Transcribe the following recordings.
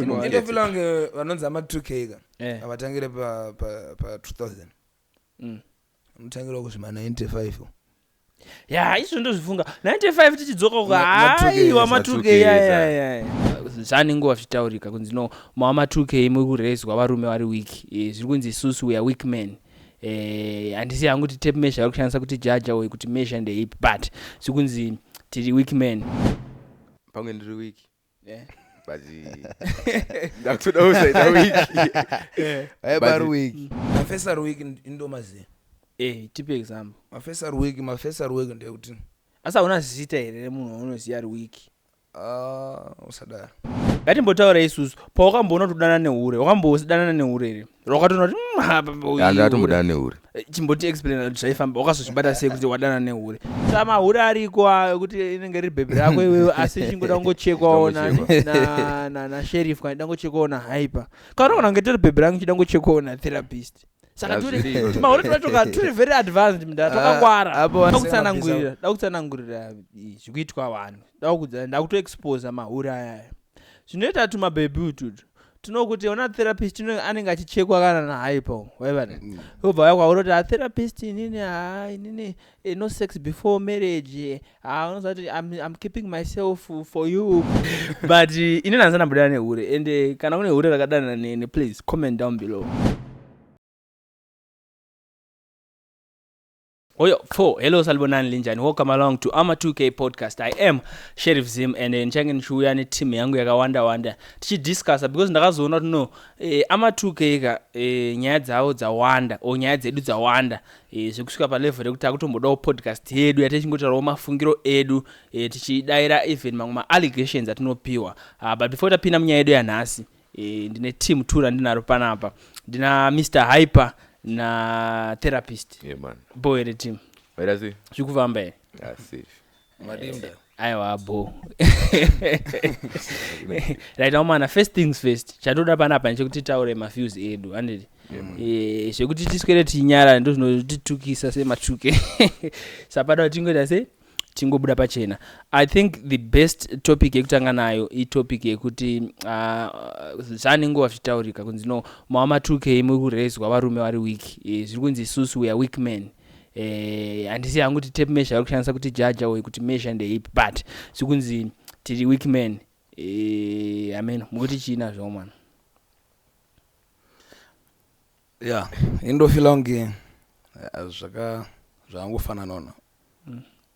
Indofila kunge vanonzi ama 2K ka. Avatangire pa 2000. Unotangire kusvima 95. Ya, izvo ndozvifunga. 95 tichidzoka ku haiwa ma 2K ya. Zvani nguva zvitaurika kunzi no ma 2K muri kurezwa varume vari weak. Zviri kunzi isusu we are weak men. Handisi hangu kuti tape measure vari kushandisa kuti jaja we kuti measure ndeipi but zvikunzi tiri weak men. Pamwe ndiri weak. But ndakutoda usaita weak. Vari weak. Mafesa ari weak indomazi. Tipe example. Mafesa ari weak ndekuti. Asa una zita here remunhu unoziya ari weak. Usadara. Ngatimbotaura isusu. Pa wakamboona kudana nehure. Wakambosidana nehure here. Wakatona ndatombodana nehure. Chimboti explain kuti zvaifamba wakazozvibata sei kuti wadana nehure. Sama hure ariko kuti inenge iri bhebhi rako iwewe asi chingoda kungochekwawo na sheriff kana dangochekwawo na hyper. Kana kunge tori bhebhi rangu chida kungochekwawo na therapist. Saka mahure tunatoka turi very advanced mnda tokangwara. Ndakutsanangurira zvikuitwa vanhu. Ndakuto expose mahure aya. Zvinoita kuti mabhebhi ututu. Tunokuti ona therapist anenge achichekwa kana na hyper. Waivana. Ubva yakwaura kuti therapist inini no sex before marriage. Unozati I'm keeping myself for you. But inini hanzana mbudana nehure and kana kune hure rakadana nene please comment down below. Hello salibonani linjani. Welcome along to Ama 2K podcast. I am Sheriff Zim and nchange nishuya ni team yangu yakawanda tichidiscussa because ndakazoona kuti no Ama 2K ka nyaya dzawo dzawanda o nyaya dzedu dzawanda zvekusvika pa level yekuti akutombodawo podcast yedu yatichingotaurawo mafungiro edu tichidaira even mamwe ma allegations atinopiwa but before tapinda munyaya yedu yanhasi ndine team tour ndinaro panapa ndina Mr Hyper na therapist. Yeah man. Boy the team. Where is he? Zvekufamba here. Safe. Madimda. Aiwa bo. Right now man, first things first. Chatoda panapa nchekuti taure mafuse edu, anditi. Zvekuti tiswere tinyara ndo zvinotitukisa semachuke. Sapada tingoita se tingobuda pachena. I think the best topic yekutanga nayo I topic yekuti zvani nguva zvitaurika kunzi no ma 2K muri kurezwa varume vari weak. Zviri kunzi isusu we are weak men. Handisi hangu kuti tape measure vari kushandisa kuti jaja we kuti measure ndeipi but zvikunzi tiri weak men. Amen. Mukuti china zvo man. Yeah, indofila kunge zvakangofanana nona.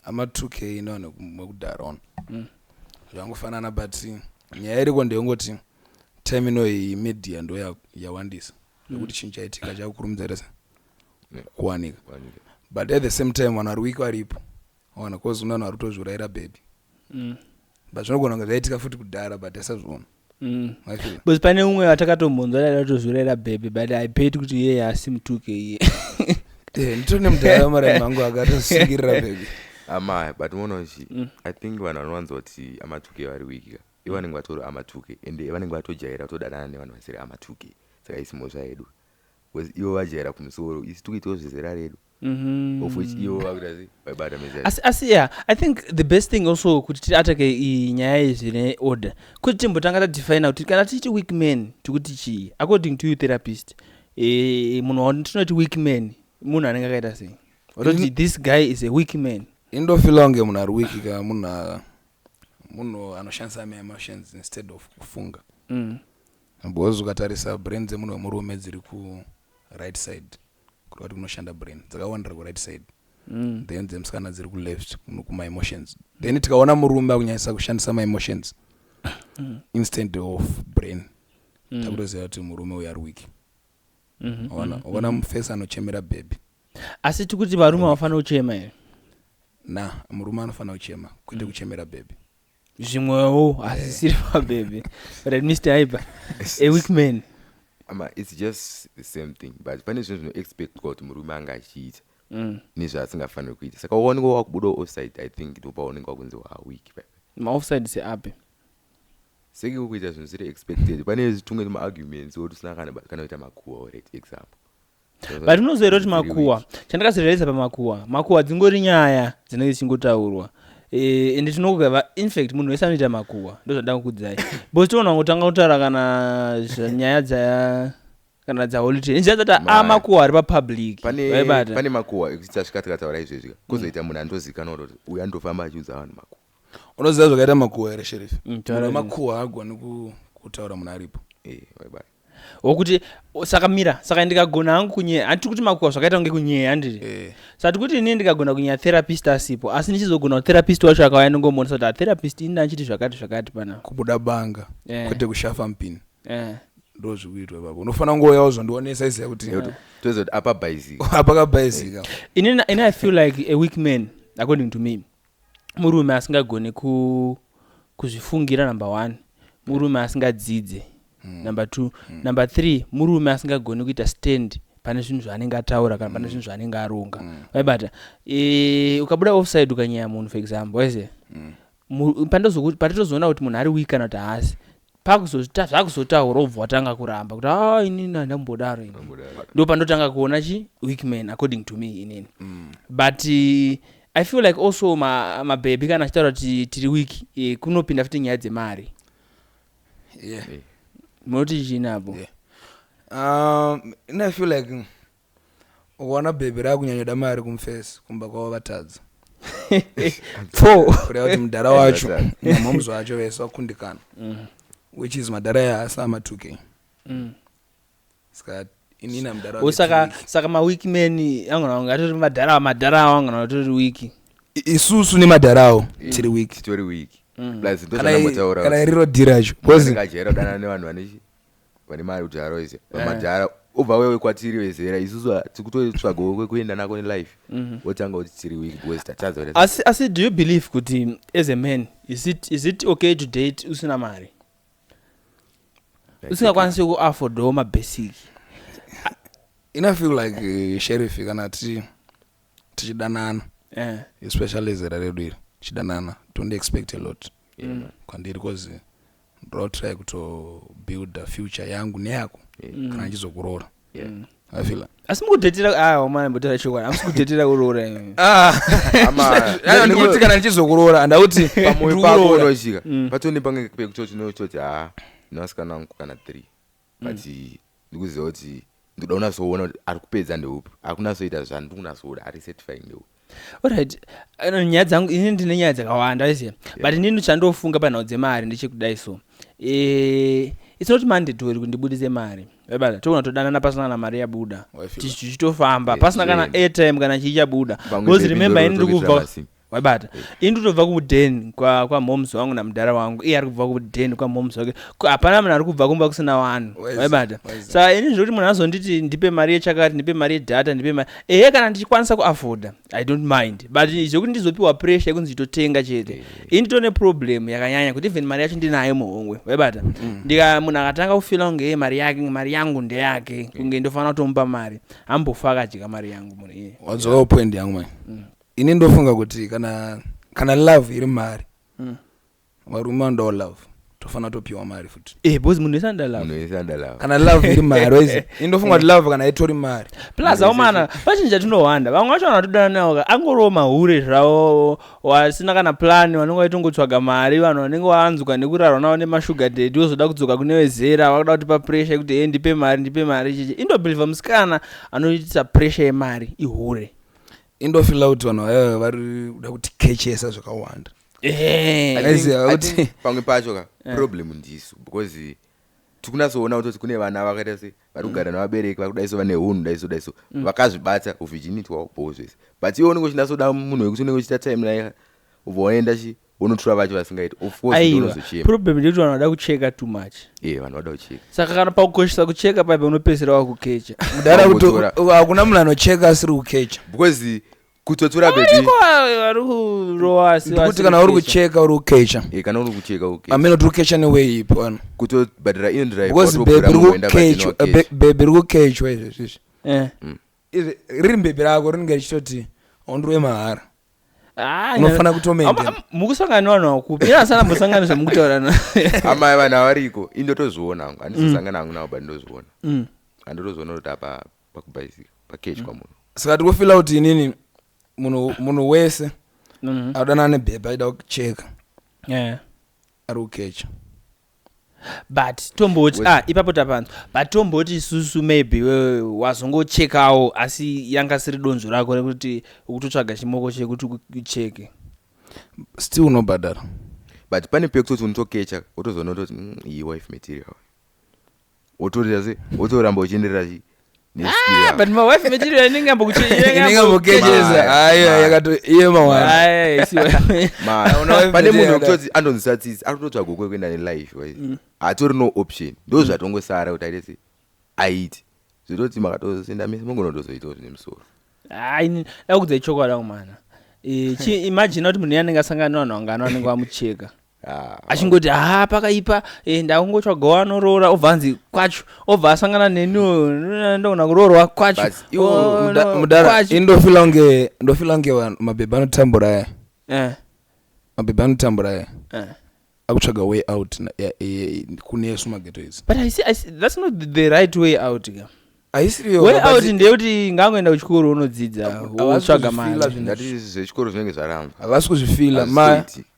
Ama 2K inone kumekudhara ono. Zvangofanana but nyaya iriko ndeyongoti time inoyi media ndo yawandisa. Nekuti chinhu chaitika chakurumidza kuwanika. But at the same time vanhu vari weak varipo. Ona cause una vanhu vari kutozviraira baby. But zvinogona kunge zvaitika futi kudhara but asazviona. But pane umwe watakatombonzwa dai kutozviraira baby but I paid kuti yeye asi mu 2K iye. Nditone mudhara mara mangu akatosungirira baby. But I think vanhu vanowanza kuti ama 2K vari weak. Ivo vanenge vatori ama 2K ende vanenge vatojaira kutodanana nevanhu vasiri ama 2K. Saka isimo zvaedu. Because ivo vajaira kumusoro isi tukuitawo zvezera redu. Of which ivo vakudasi vaibata mezera. Yeah, I think the best thing also kuti atake nyaya zvine order. Kuti timbotanga tadefine kuti kana tichiti weak men tikuti chii. According to you therapist, munhu watinoti weak men munhu anenge akaita sei. Or this guy is a weak man. Indofila kunge munhu ari weak ka munhu anoshandisa emotions instead of kufunga. Because ukatarisa brain dzemunhu wemurume dziri ku right side kuti kunoshanda brain dzakawandira ku right side. Then dzemusikana dziri ku left kuma emotions. Then tikaona murume akunyanyisa kushandisa ma emotions instead of brain takutoziva kuti murume uyu ari weak. Ona mufesi anochemera baby. Asi tikuti varume vafana kuchema here. Murume anofana kuchema kwete kuchemera baby. Zvimwewo asisiri baby. But Mr Hyper, a weak man. It's just the same thing but pane zvinhu zvino expect kuti murume anga achiita. Nezvaasingafaniri kuita. Saka waoneka wakubuda offside I think ndopa waoneka wakunzi wa weak. Ma offside se api. Seki kuita zvinhu zviri expected. Pane tumwe ma arguments kuti usina kana kuita makuwa right example. But unozoera kuti makuwa chandakazireresa pamakuwa dzingori nyaya dzinenge dzichingotaurwa ende tinogava in fact munhu wese anoita makuhwa ndozvandanga kukuudzai because tiona kutanga kutaura kana nyaya dzaya kana dzaholiday ndichaita kuti amakuhwa ari papublic vaibata pane makuhwa ekuti tasvika tikataura izvezvi kuzoita munhu andozikanwa kuti uyu andofamba achiudza vanhu makuhwa unoziva zvakaita makuhwa here sheriff makuhwa agoni kutaura munhu aripo vaibata wokuti saka ndikagona hangu kunyeya handiti kuti makuhwa zvakaita kunge kunyeya handiti sati kuti ini ndikagona kunyeya therapist asipo asi ndichizogona kutherapist wacho akauya ndingomuonesa kuti atherapist ini ndanchiti zvakati pana kubuda banga kwete kushafa mpini ndo zvikuitwa ipapo unofanira kungoyawo zvondionesa iziya kuti tozoti apakabhaizika ini I feel like a weak man according to me murume asingagone kuzvifungira number 1 murume asingadzidze number 2 number 3 murume asingagone kuita stand pane zvinhu zvaanenge ataura kana pane zvinhu zvaanenge aronga vaibata ukabuda offside ukanyaya munhu for example wese patitozoona kuti munhu ari weak kana kuti haasi zvakuzotaura ubva watanga kuramba kuti inini handambodaro ini ndo pandotanga kuona weak man according to me inini but I feel like also mabhebi kana achitaura kuti tiri weak kunopinda futi nyaya dzemari munoti chinapo I feel like ukaona bhebi rakunyanyoda mari kumfesi kumba kwavo vatadza kureva kuti mudhara wacho namamuzvo wacho vese wakundikana which is madhara yaasi ama2k saka inina mudhara saka maweak men angona ngatori madhara awo angona tori weak isusu nemadhara awo tiri weak plus ndozvanamutaura kana iriro dhiracho ngajera dana nevanhu vane mari kuti haro ise madhara ubva wewe kwatiri vezera isusu tikutotsvaga kuenda nako nelife wotanga kuti tiri weak because tatadza asi do you believe kuti as a man is it okay to date usina mari usingakwanisi kuaffordawo mabasic I feel like sheriff kana tichidanana especially zera redu iri tichidanana don't expect a lot kwandiri because ndotry kuto build a future yangu neyako kana chizokuroora I feel asi mukudhetera mwana mbotera chokwadi amusikudhetera kuroora ndikuti kana ndichizokuroora andauti pamoyo pako unosvika patoni pange pekutoti nototi nasikana wangu kana 3 but ndikuziva kuti ndikuda kunasoona kuti ari kupedza ndeupi akunasoita zvanhu ndikunasoona ari certifying ndeupi alright nyaya dzangu ini ndine nyaya dzakawanda iziya but inini chandofunga panhau dzemari ndichikudai so it's not mandatory kuti ndibudise mari vaibata togona todanana pasina kana mari yabuda tichitofamba pasina kana airtime kana chichabuda because remember ini ndikubva waibata ini nditobva kudeni kwa moms wangu namudhara wangu iye ari kubva kudeni kwa moms wake hapana munhu ari kubva kumba kusina wanhu waibata saka ini zvokuti munhu azonditi ndipe mari yechakati ndipe mari yedhata ndipe mari kana ndichikwanisa kuafforda I don't mind but zvokuti ndizopiwa pressure yekunzi nditotenga chete ini nditone problem yakanyanya kuti even mari yacho ndinayo muhongwe waibata munhu akatanga kufila kunge mari yangu ndeyake kunge ndofanira kutomupa mari ambofa akadya mari yangu munhu iye wadzokawo point yangu mani ini ndofunga kuti kana love iri mari varume vandawo love tofanira topiwa mari futi because munhu wese anda love kana love iri mari wese ini ndofunga kuti love kana itori mari plus aumana pachinhu chatinohwanda vamwe vacho vanatodana nawo angoriwo mahure zvawo wasina kana plan vanenge vaitongotsvaga mari vanhu vanenge vaanzwa nekurarwa navo nemashuga dadi wozoda kudzoka kune vezera vakuda kutipa pressure yekuti ndipe mari chichi indobhilivha musikana anoitisa pressure yemari ihure indofila kuti vanhu vaya vari kuda kuti kechesa zvakawanda pamwe pacho ka problem ndisu because tikunasoona kuti kune vana vakaita se vari kugara navabereki vari kudaiso vane hunhu daiso vakazvibata uvhijiniti wavo bowo zvese but iwe unenge uchinasoda munhu wekuti unenge uchita time naye ubva waenda unotura vacho vasingaiti of course unozochema problem ndekuti vanhu vada kucheka too much vanhu vada kucheka saka kana pakukoshesa kucheka paipa unopedzisira wakukecha mudhara kuti hakuna munhu anocheka asiri kukecha because kutotora baby vari kurowa ndikuti kana uri kucheka uri kukecha kana uri kucheka ukecha amene uri kukecha neweyi ipo vanhu kutobhadhira indrive because bhebi ri kukechwa izvezvizvi riri mbebhi rako rinenge richitoti ondiri wemahara unofanira kutomenda mukusangana vanhu vakupi ina asana mbosangana zvamukutaurana amai vanhu avariko indotozviona hangu handizosangana hangu navo but ndozviona handotozoona kuti apa pakubhaizika pakechi kwa munhu saka tikufila kuti inini munhu wese adana nebhebha aida kucheka Yeah. ari kukecha But tomboti ipapo tapanzwa but tomboti isusu maybe wewe wazongochekawo asi yanga siri donzvo rako rekuti ukutotsvaga chimoko chekuti ucheke still unobhadhara but pane pekutoti unotokecha wotozoona kuti iyi wife material wotoramba uchienderera but my wife material inengambokecheza yakato iye pane munhu wekutoti andonzisatsisi arikutotsvaga kwekuenda nelife hatori no option ndo zvatongosara kuti aite aiti zvitoti makatosenda mese mungonotozoitawo zvine musoro dakudza ichokwadi kumana imagine kuti munhu yanenge asangana vanhu vangano vanenge vamucheka achingoti pakaipa ndakungotsvaga anorora obva anzi kwacho obva asangana neniwo ndogona kuroorwa kwacho mudara indofila kunge mabhebha anotambura mabhebha anotambura akutsvaga way out kune yesu mageto idzi but I see, that's not the right way out aisiriyo way out ndeyekuti ngangoenda kuchikoro unodzidza wotsvaga mari ndati zvechikoro zvinenge zvaramba havasi kuzvifila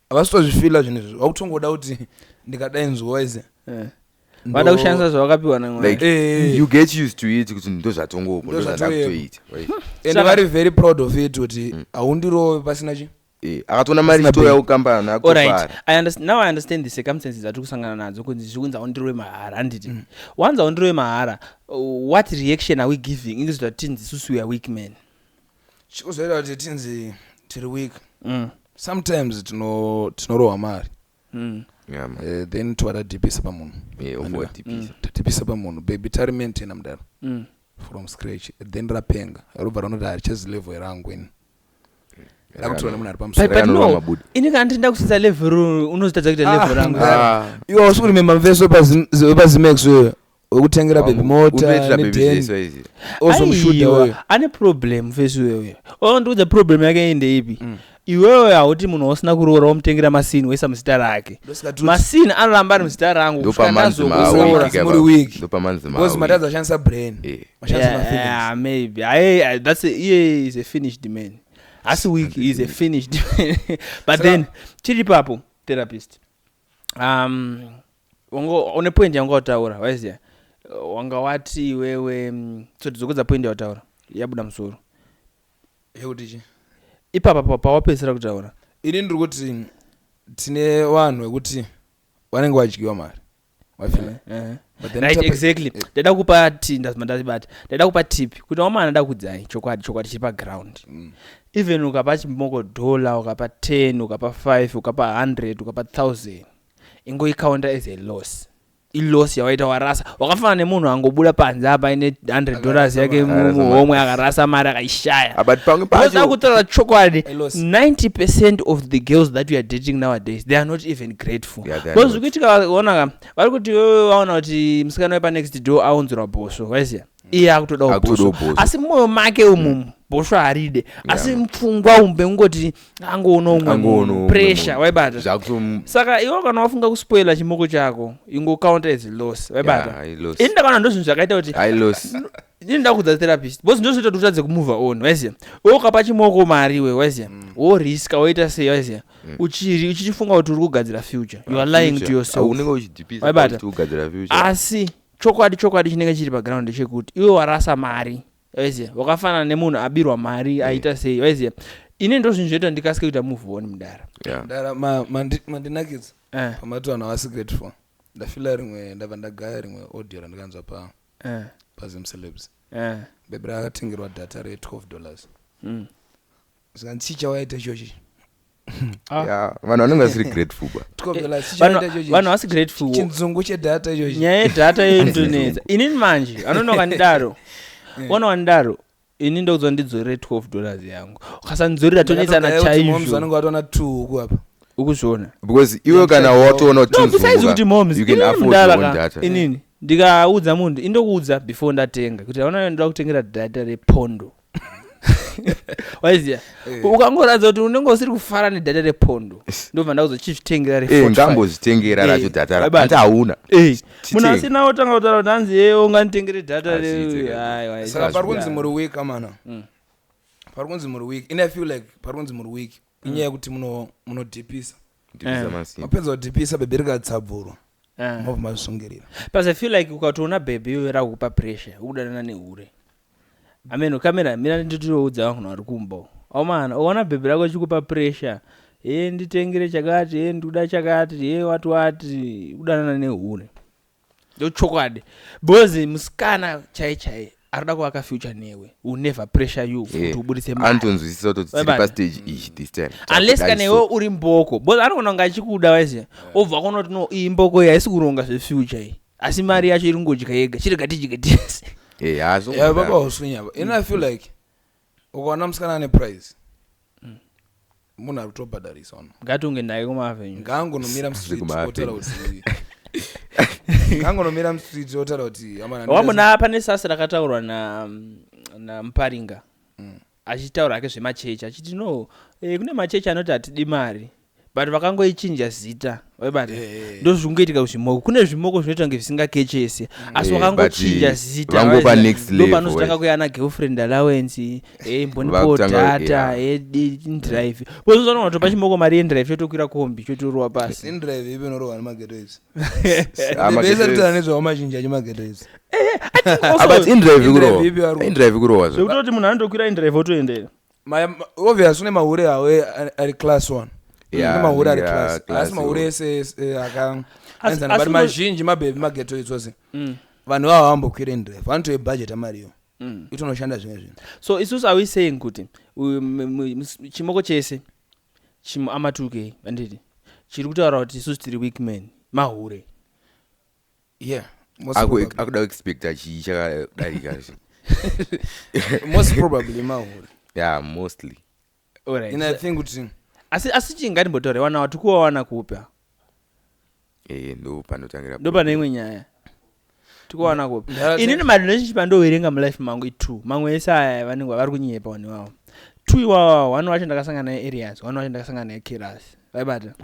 havasi kutozvifila zvinhu izvi wakutongoda kuti ndikadai nzowaize vada kushandisa zvawakapiwa namwari you get used to it kuti ndozvatongopo ndozvatakutoita and vari very proud of it kuti haundirove pasina chi akatona mari chitoya ukambana alright now I understand the circumstances that kusangana nadzo kunzi zvikunzi aundirove mahara handiti once aundirove mahara what reaction are we giving ingizvita tinzi susu we are weak men chikuzoita kuti tinzi tiri weak sometimes tinorohwa mari then twadadhipisa pamunhu tadhipisa pamunhu baby tarimentena mudaro from scratch then rapenga robva ranoti harichezi level yarangweni rakutoona munhu ari pamusoro ini kana ndinda kusisa level unozotadza kuita level rangu iwe hausi kurememba mveso wepazimex wewe wekutengera baby mota nedeni ozomushuda wewe ane problem mveso wewe ndikuudza problem yake indeipi iwewe hauti munhu usina kuroora womutengera masini woisa muzita rake masini anoramba ari muzita rangu because matadza ashandisa brain maybe that's iye is a finished man asi weak is a finished man but then chiri papo therapist une point yanga wataura waiziya wanga wati wewe sotizokodza point yawataura yabuda musoro yekutichi ipapa pawapedzera kutaura ini ndiri kuti tine vanhu vekuti vanenge vadyiwa mari right exactly ndada kupa ndazimandazibata ndada kupa tip kuti wamana nda kudzai chokwadi chiri paground even ukapa chimoko $, ukapa 10 ukapa 5 ukapa 100 ukapa 1000 ingoikaunda as a loss iloss yawaita warasa wakafana nemunhu angobuda panze apa ine $100 yake muhomwe akarasa mari akaishaya oda kutaura chokwadi 90% of the girls that we are dating nowadays they are not even grateful because ukuitika onaka vari kuti wewe waona kuti musikana wepa next door aunzirwa bhosvo waiziya iye akutoda bhosvo asi mumwoyo make umumu bhosvo haride asi mupfungwa umbe ungoti angoona umwe pressure waibata saka iwe kana wafunga kuspoila chimoko chako ingocounta as loss waibata ini ndakaona ndo zvinhu zvakaita kuti ini ndakudza therapist because ndozvoita kuti utadze kumove on waiziya ukapa chimoko mari iwe waiziya woriska woita sei waiziya uchichifunga kuti uri kugadzira future you are lying to yourself waibata asi chokwadi chinenge chiri paground chekuti iwe warasa mari waiziya wakafana nemunhu abirwa mari aita sei waiziya ini ndo zvinhu zvoita ndikasike kuita move on mudara mandinakidza pamati vanhu havasi grateful ndafila rimwe ndabva ndagaya rimwe audio randikanzwa pazimcelebs bebi rakatengerwa data re$12 saka chicha waita ichochi vanhu vanenge vasiri grateful vanhu vasi grateful chinzungu chedata ichochi nyaya yedhata yoindonetsa inini manje anonoka ndidaro ona wandaro ini ndokudzwa ndidzorere $12 yangu ukasandidzorera tonetsana chaizvo vanenge vatona 2 huku apa ukuzviona because iwe kana watoona besides kuti moms you can afford your own data inini ndikaudza munhu indokuudza before ndatenga kuti aona ndoda kutengera data repondo waiziya ukangoradza kuti unenge usiri kufara nedhata repondo ndobva ndakuzo chizvitengera ngambozvitengera racho dhata ati hauna munhu asinawo tanga kutaura kuti hanzi unganditengere dhata saka pari kunzi muri week amana pari kunzi muri week and I feel like pari kunzi muri week inyaya yekuti munodhipisa masimba mapedza kudhipisa bhebhi rikatsabhurwa mobva mazvisungirira. But I feel like ukatoona bhebhi iyo rakupa pressure ukudanana nehure. I mean kamera mira nditoudza vanhu vari kumba. Omana uona bhebhi rako chikupa pressure. Nditengere chakati, nduda chakati, wati udanana nehure. Ndo chokwadi. Bozi musikana chai arida kuaka future newe. Will never pressure you kuti ubudise mari. Antonzwisisa kuti tiri pa stage ichi this time. Unless kana iwe uri mboko. Bozi anogona ngachikuda wese. Obva kunoti no iyi mboko haisi kuronga zvefuture iyi. Asi mari yacho iri ngodya yega. Chirikatijikatise. Baba usunya. I feel like ukaona musikana ane price. Munhu ari kutobhadharisa ono. Ngatunge ndaye kumavenyu. Ngangonomira mustreet otara kuti ngangonomira mustreet otara kuti wamuna pane sasa rakataurwa na Mparinga. Achitaura ke zvemachechi achiti no kune machechi anoti atidi mari but vakangoichinja zita webati ndo zvingoitika kuzvimoko kune zvimoko zvinoita kunge zvisingakechesi asi vakangochinja zita vangopa next level ndopanozotanga kuyana girlfriend allowance mbonipo data drive bozozana kuti pachimoko mari yendrive chotokwira kombi chotorwa pasi indrive ibe norwa nemageto idzi besa titana nezva machinja chimageto idzi but indrive kurowa zvekutoti munhu anotokwira indrive otoendera obvious une mahure awe ari class 1 mahure ari class asi mahure ese akaenzana but mazhinji mabhebhi mageto idzose vanhu vavo vambokwira indrive vanotoye budget amariyo itonoshanda zvimwe zvinhu. So isusu are we saying kuti chimoko chese ama2k anditi chiri kutaura kuti isusu tiri weak men mahure akuda kuexpecta chii chakadarika most probably mahure mostly alright. I think kuti asi chingatimbotaura wana watikuwawana kupa ndo panotangira ndo pane imwe nyaya tikuwawana kupa inini madonation pandowerenga mulife mangu 2 mamwe ese aya vanenge vari kunyepa vanhu vavo 2 iwawa wanu wacho ndakasangana naye areas wanu wacho ndakasangana naye keras vaibata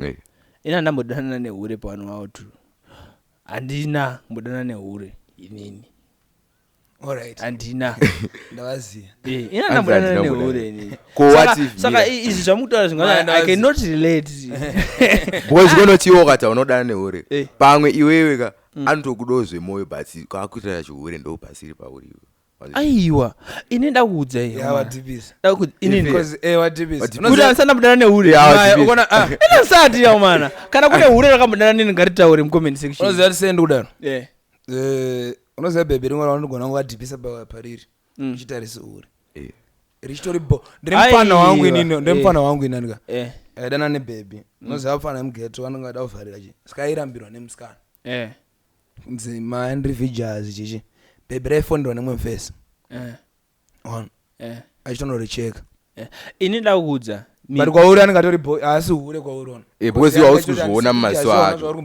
ina ndambodanana nehure pavanhu vavo 2 handina mbodana nehure inini alright handina ndavaziya ina ndambodana nehure inini saka izvi zvamutaura zvingana I cannot relate because zvinotiwo kata unodana nehure pamwe iweweka anotokudawo zvemoyo but kwakuitira chihure ndo pasiri pauriwe aiwa ine ndakuudza yawadhibisa inini because wadhibisa kuti asana kudana nehure ukaona sati yaumana kana kune hure rakambodana nini ngaritaure mucomment section unoziva kuti sendi kudaro unoziva bhebhi rimwe raunogona kungadhibisa pariri uchitarisa hure richitori ndiri mufana wangu inini ndemufana wangu inanika aidana nebhebhi unoziva mufana wemugeto vanongada kuvharira chi sikairambirwa nemusikana kunzi ma-individuals chichi bhebhi raifondwa nemwe mufesi achitonoricheka ini ndakuudza but kwauri anengatori asi hure kwauri ona because iwa usi kuzviona mumaso acho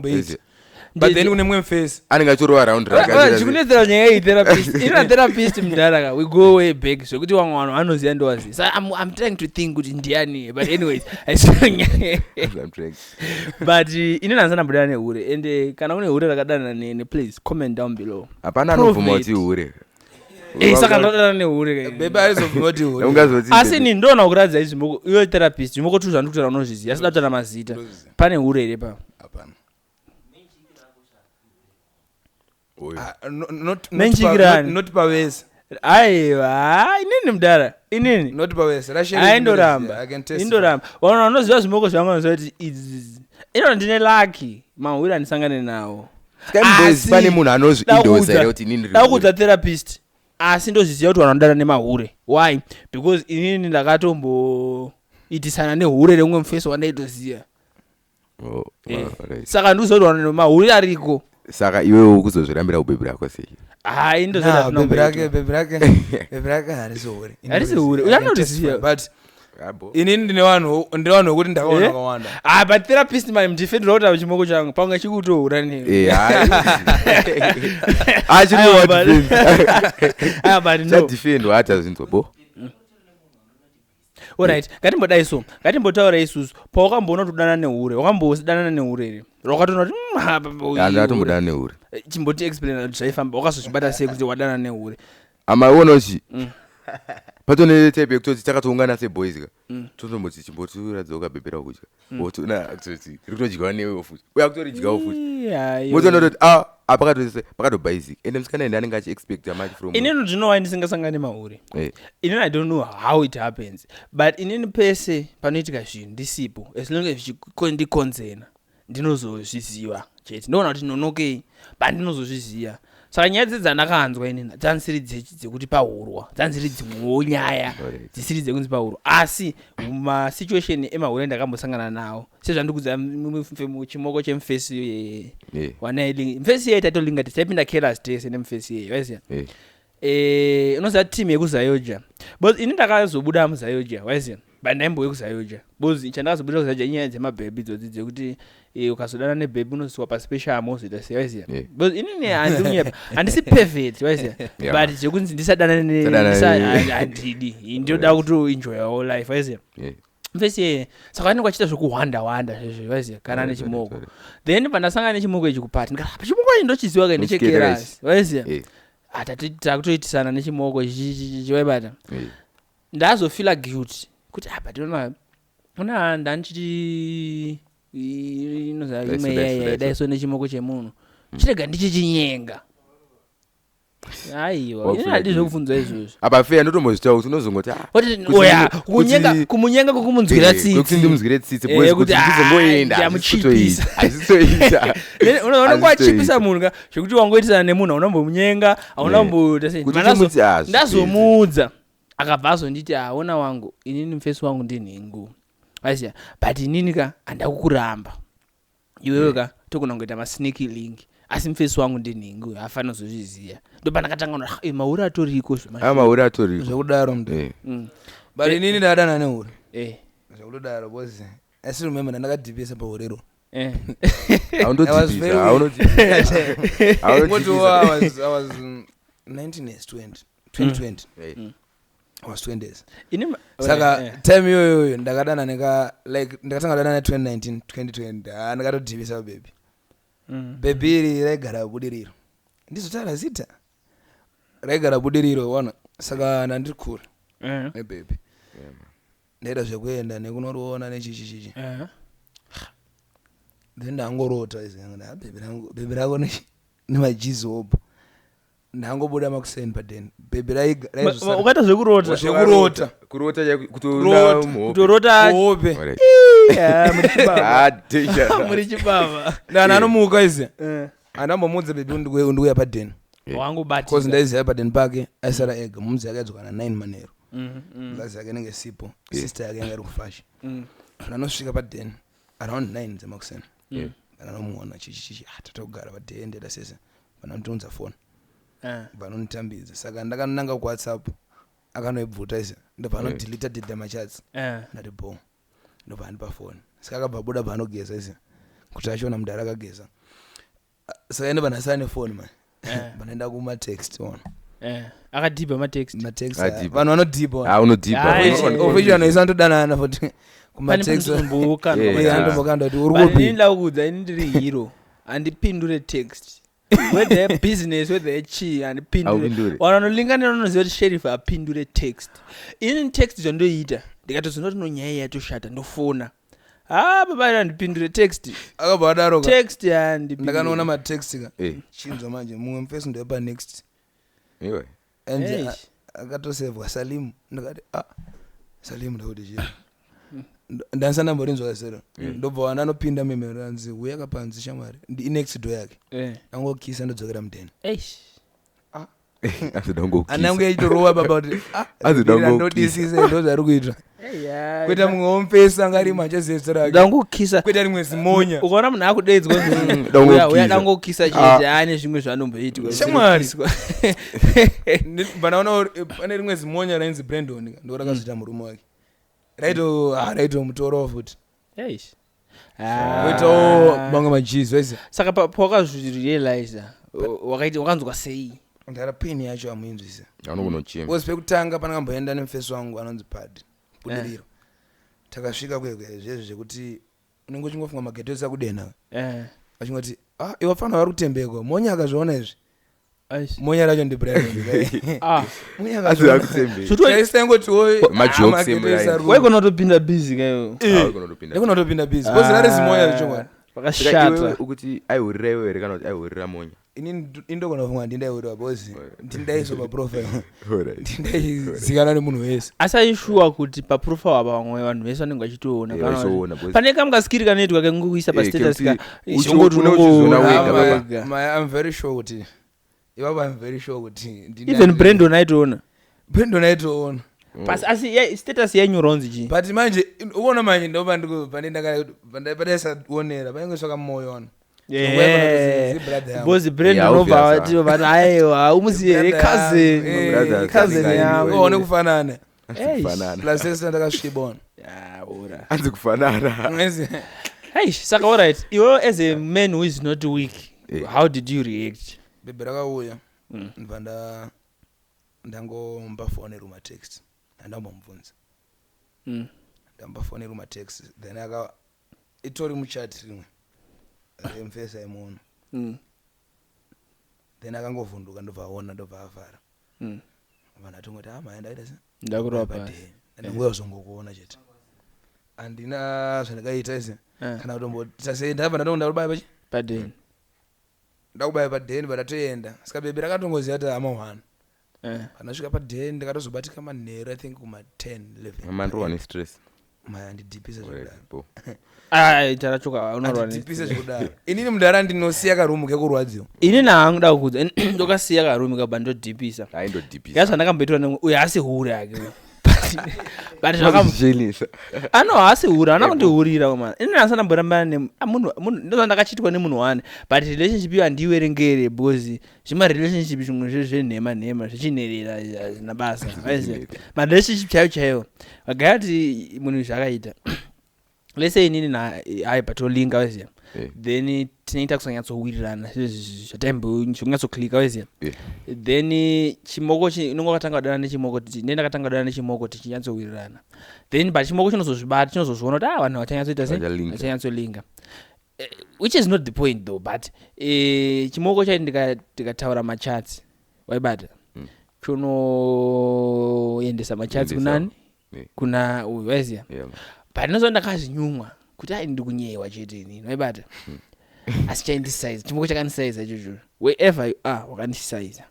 but then kune mwe mufesi anenge atoriwa around chikunetsera nyaya iyi therapist ina therapist mudharaka we go way back zvekuti vamwe vanhu vanoziva ndovaziva so I'm trying to think kuti ndiani but anyways but ini ndansana mbodana nehure and kana kune hure rakadana nene please comment down below hapana anovhuma kuti hure saka ndodana nehure bebe aizovhuma kuti hure asi ni ndona kuratidza izvi iwe therapist zvimoko 2 zvandikutaura unozviziva asida kutaura mazita pane hure here pa hapana not pavese aiwa inini mudara inini not pavese aindoramba vanhu vanoziva zvimoko zvangu kuti ino ndine lucky mahure andisangane nawo pane munhu anozviindoza here kuti inini ndakudza therapist asi ndozviziva kuti vanhu vanodana nemahure why because inini ndakatomboitisana nehure remwe mufeso wandaitoziva saka ndikuziva kuti vanhu mahure ariko saka iwewo kuzozvirambira ubhebhi rako sei bhebhi rake harisi hure uyanoziva but inini ndine vanhu wekuti ndakaona kawanda but therapist ndifendera kuti ava chimoko changu pamwe chikutohura neachidifendwa hata zvinzobo alright ngatimbodai so ngatimbotaura isusu pawakamboona kuti udana nehure wakambosidana nehure here wakatona kuti andatombodana nehure chimboti explain kuti zvaifamba wakazozvibata sei kuti wadana nehure amaiona uchi patone type yekutoti takatoungana seboys ka totomboti chimboturadzawo kabhebhera kudya otona kutoti rikutodyiwa newewo futi uya kutoridyawo futi motonototi pakatobasic ende musikana ende anenge achiexpecta much from inini ndinowa ndisingasangane mauri inini I don't know how it happens but inini pese panoitika zvinhu ndisipo as long as ndikonzena ndinozozviziva chete ndoona kuti nonokei but ndinozozviziva saka nyaya dzedzi dzandakanzwa inini dzanisiri dzekuti pahurwa dzanisiri dzimwewo nyaya dzisiri dzekunzi pahurwa asi masituation emahuro endakambosangana nawo sezvandikudza muchimoko chemufesi wanailingi mufesi yeyi tatolinga taipinda careless tese nemufesi yeyi waiziya unoziva timu yekuzayoja because ini ndakazobuda muzayoja waiziya but ndaimbouye kuzayoja because chandakazobuda kuzayoja inyaya dzemabhebhi dzodzi dzekuti ukazodana nebhebhi unosiwa paspecial amozoita sei waiziya because inini handisi perfect waiziya but zvekunzi ndisadana handidi ndinoda kuti enjoyawo life waiziya mfesi saka anenge achita zvokuhwanda zvezvo waiziya kana nechimoko then pandasangana nechimoko ichi kupati ndikati chimoko ichi ndochiziwa kai ndechekerasi waiziya takutoitisana nechimoko chiwaibata ndazofila guilty kuti but una ndandichiti inoza imwe yaidaiso nechimoko chemunhu chirega ndichichinyenga aiwa ini handi zvokubvunzwa izvozvo apa fair ndotombozvitaura kuti unozongoti oya kumunyenga kokumunzwira tsitsi ndimuzwire tsitsi kuti ndizongoenda ndamuchipisa azitoita unongo achipisa munhu ka zvekuti wangoitisana nemunhu aunombomunyenga aunomboita sei ndazomuudza akabva azonditi ona wangu inini mufesi wangu ndinhengu aisiya but inini ka handakukuramba iwewe ka tokona kungoita masneaky link asi mufesi wangu ndinhengu hafana kuzozviziya ndopandakatanga mauri atoriko mauri atoriko zvekudaro mntu but inini ndadana neuri zvekudaro bozi asi remember ndakadhipisa paurero I was 2020 I was 20 years saka time yoyo ndakadana neka like ndakatanga dana 2019 2020 ndakatodhibisa baby baby iri raigara budiriro ndizotara zita raigara budiriro wana saka ndandiri cool baby ndaida zvekuenda nekunoriona nechichichichi then ndangorota izanga baby rako nemajizi opo ndangobuda makuseni padeni baby raizosara ukaita zvekurota kutorota hope muri chibava ndana anomuka izi andambomudza baby undikuya padeni wangu bati because ndaiziya padeni pake aisara ega mumzi yake adzokana 9 manero ngazi yake nenge sipo sister yake yanga iri kufasha ndanosvika padeni around 9 dzemakuseni ndanomuona chichichichi tatogara padeni ndeda sese vanondiunza phone vanonditambidza saka ndakananga kuwhatsapp akanoibvuta ise ndopanodelita didhama chats ndati bo ndopani pafoni saka akabva buda paanogeza ise kuti achiona mudhara akageza saka ende panasana nefoni man panoenda kumatext ona akadhibha matext vanhu vanodhibha unodhibha anoisa ndodanana futi kumatext andombokanda kuti uri kupi ndindaukudza ini ndiri hero handipindure text whether business whether chi handipindure wananolinganira unoziva kuti sheriff apindure text ini text zvandoita ndikatoziva kuti nonyaya yatoshata ndofona baba handipindure text akabva adaro text ndakanoona matext ka chinzwa manje mumwe mufesi ndoepa next and akatosevwa Salimu ndakati Salimu ndakuti chii ndansana mborinzwa kasero ndobva wana anopinda memeranzi uya kapanzi shamwari next door yake angokisa ndodzokera mudeni anange ichitorowa baba kuti ndodisise ndozvari kuita kuita mumwe womufesi anga ari machezese rake dangokisa kuita rimwe zimonya ukaona munhu akudeidzwa uya dangokisa chete ane zvimwe zvanomboitirwa shamwari panaona pane rimwe zimonya rainzi Brandon ndo rakazoita murume wake raito mutoro futi kuitawo banga majizi waisa saka pawakazvirealiza wakanzwa sei ndara peni yacho amuinzwisa anokunochema kozi pekutanga pandakamboenda nemufesi wangu anonzi Pad budiriro takasvika kwekwe zvezvo zvekuti unenge uchingofunga mageto esa kudena achingoti iwe fana vari kutembekwa monya akazviona izvi monya racho ndi Brian monya Asi akusembe. kaisengoti Majokes emurayi. waigona kutopinda busy kayo nekunotopinda busy kozi rari zimonya zvichongwana pakashata ukuthi ayiurira iwe here kana kuti ayiurira monya. ini indogona kufunga ndindayiurira bozi ndindaiso paprofile ndindaizikana nemunhu wese asi aishuwa kuti paprofile apa vamwe vanhu vese vanenge vachitoona pane kamukaskiri kanoitwa kengokuisa pastatus ka I'm very sure kuti ivavo I'm very sure kuti even Brandon aitoona basi asi status yanyoronzi chi but manje uona manje ndoba pandaisaonera panenge soka mmoyo ona bozi Brandon obva ati vanhu aiwa umuzihere cousin yangu one kufanana plus sesa ndakasvibona anzi kufanana. hey saka all right iwe as a man who is not weak how did you react bebe rakauya ndibva ndangombafonera umatext andambomubvunza ndambafonera umatext then itori muchati rimwe remfesa imuno then akangovhunduka ndobva aona ndobva avhara vanhu atongoti maendaita ndakurapa ndinguya kuzongokuona chete handina zvandakaita ise kana kutomboti ndabva ndatonda pachi padeni ndakubaya padheni patatoenda saka bebe rakatongoziva kuti ama 1 panasvika padheni ndikatozobatika manheru I think kuma 10 11 mandorwa nestress ndidhipisa zvekudaro tarachoka ndidhipisa zvekudaro inini mudhara ndinosiya karumu kekurwadziwa ini naanguda kukudza ndokasiya karumu kabva ndodhipisa yazvandakamboitwa nemwe uyo asi huri yake but haasi huri ana kundihurira man ini asandamborambana ndozvandakachitwa nemunhu wane but relationship iyo handiiwerengere because zvimarelationship zvimwe zvenhema zvichinerera zvina basa marelationship chaiwo vagaya kuti munhu zvakaita lese inini hai patolinga weziya then tinoita kusanyatsowirirana zvataimbokunyatsoclika weziya then chimoko inonga katanga kudana nechimoko ndakatanga kudana nechimoko tichinyatsowirirana then but chimoko chinozozvibata chinozozviona kuti vanhu vachanyatsolinga which is not the point though but chimoko chai ndikataura machatsi waibata chonoendesa machatsi kunani kuna uyu waziya but ndinozva ndakazvinyumwa kuti ai ndikunyewa chete inini waibata asi chaindisaiza chimoko chakandisaiza ichocho wherever you are wakandisaiza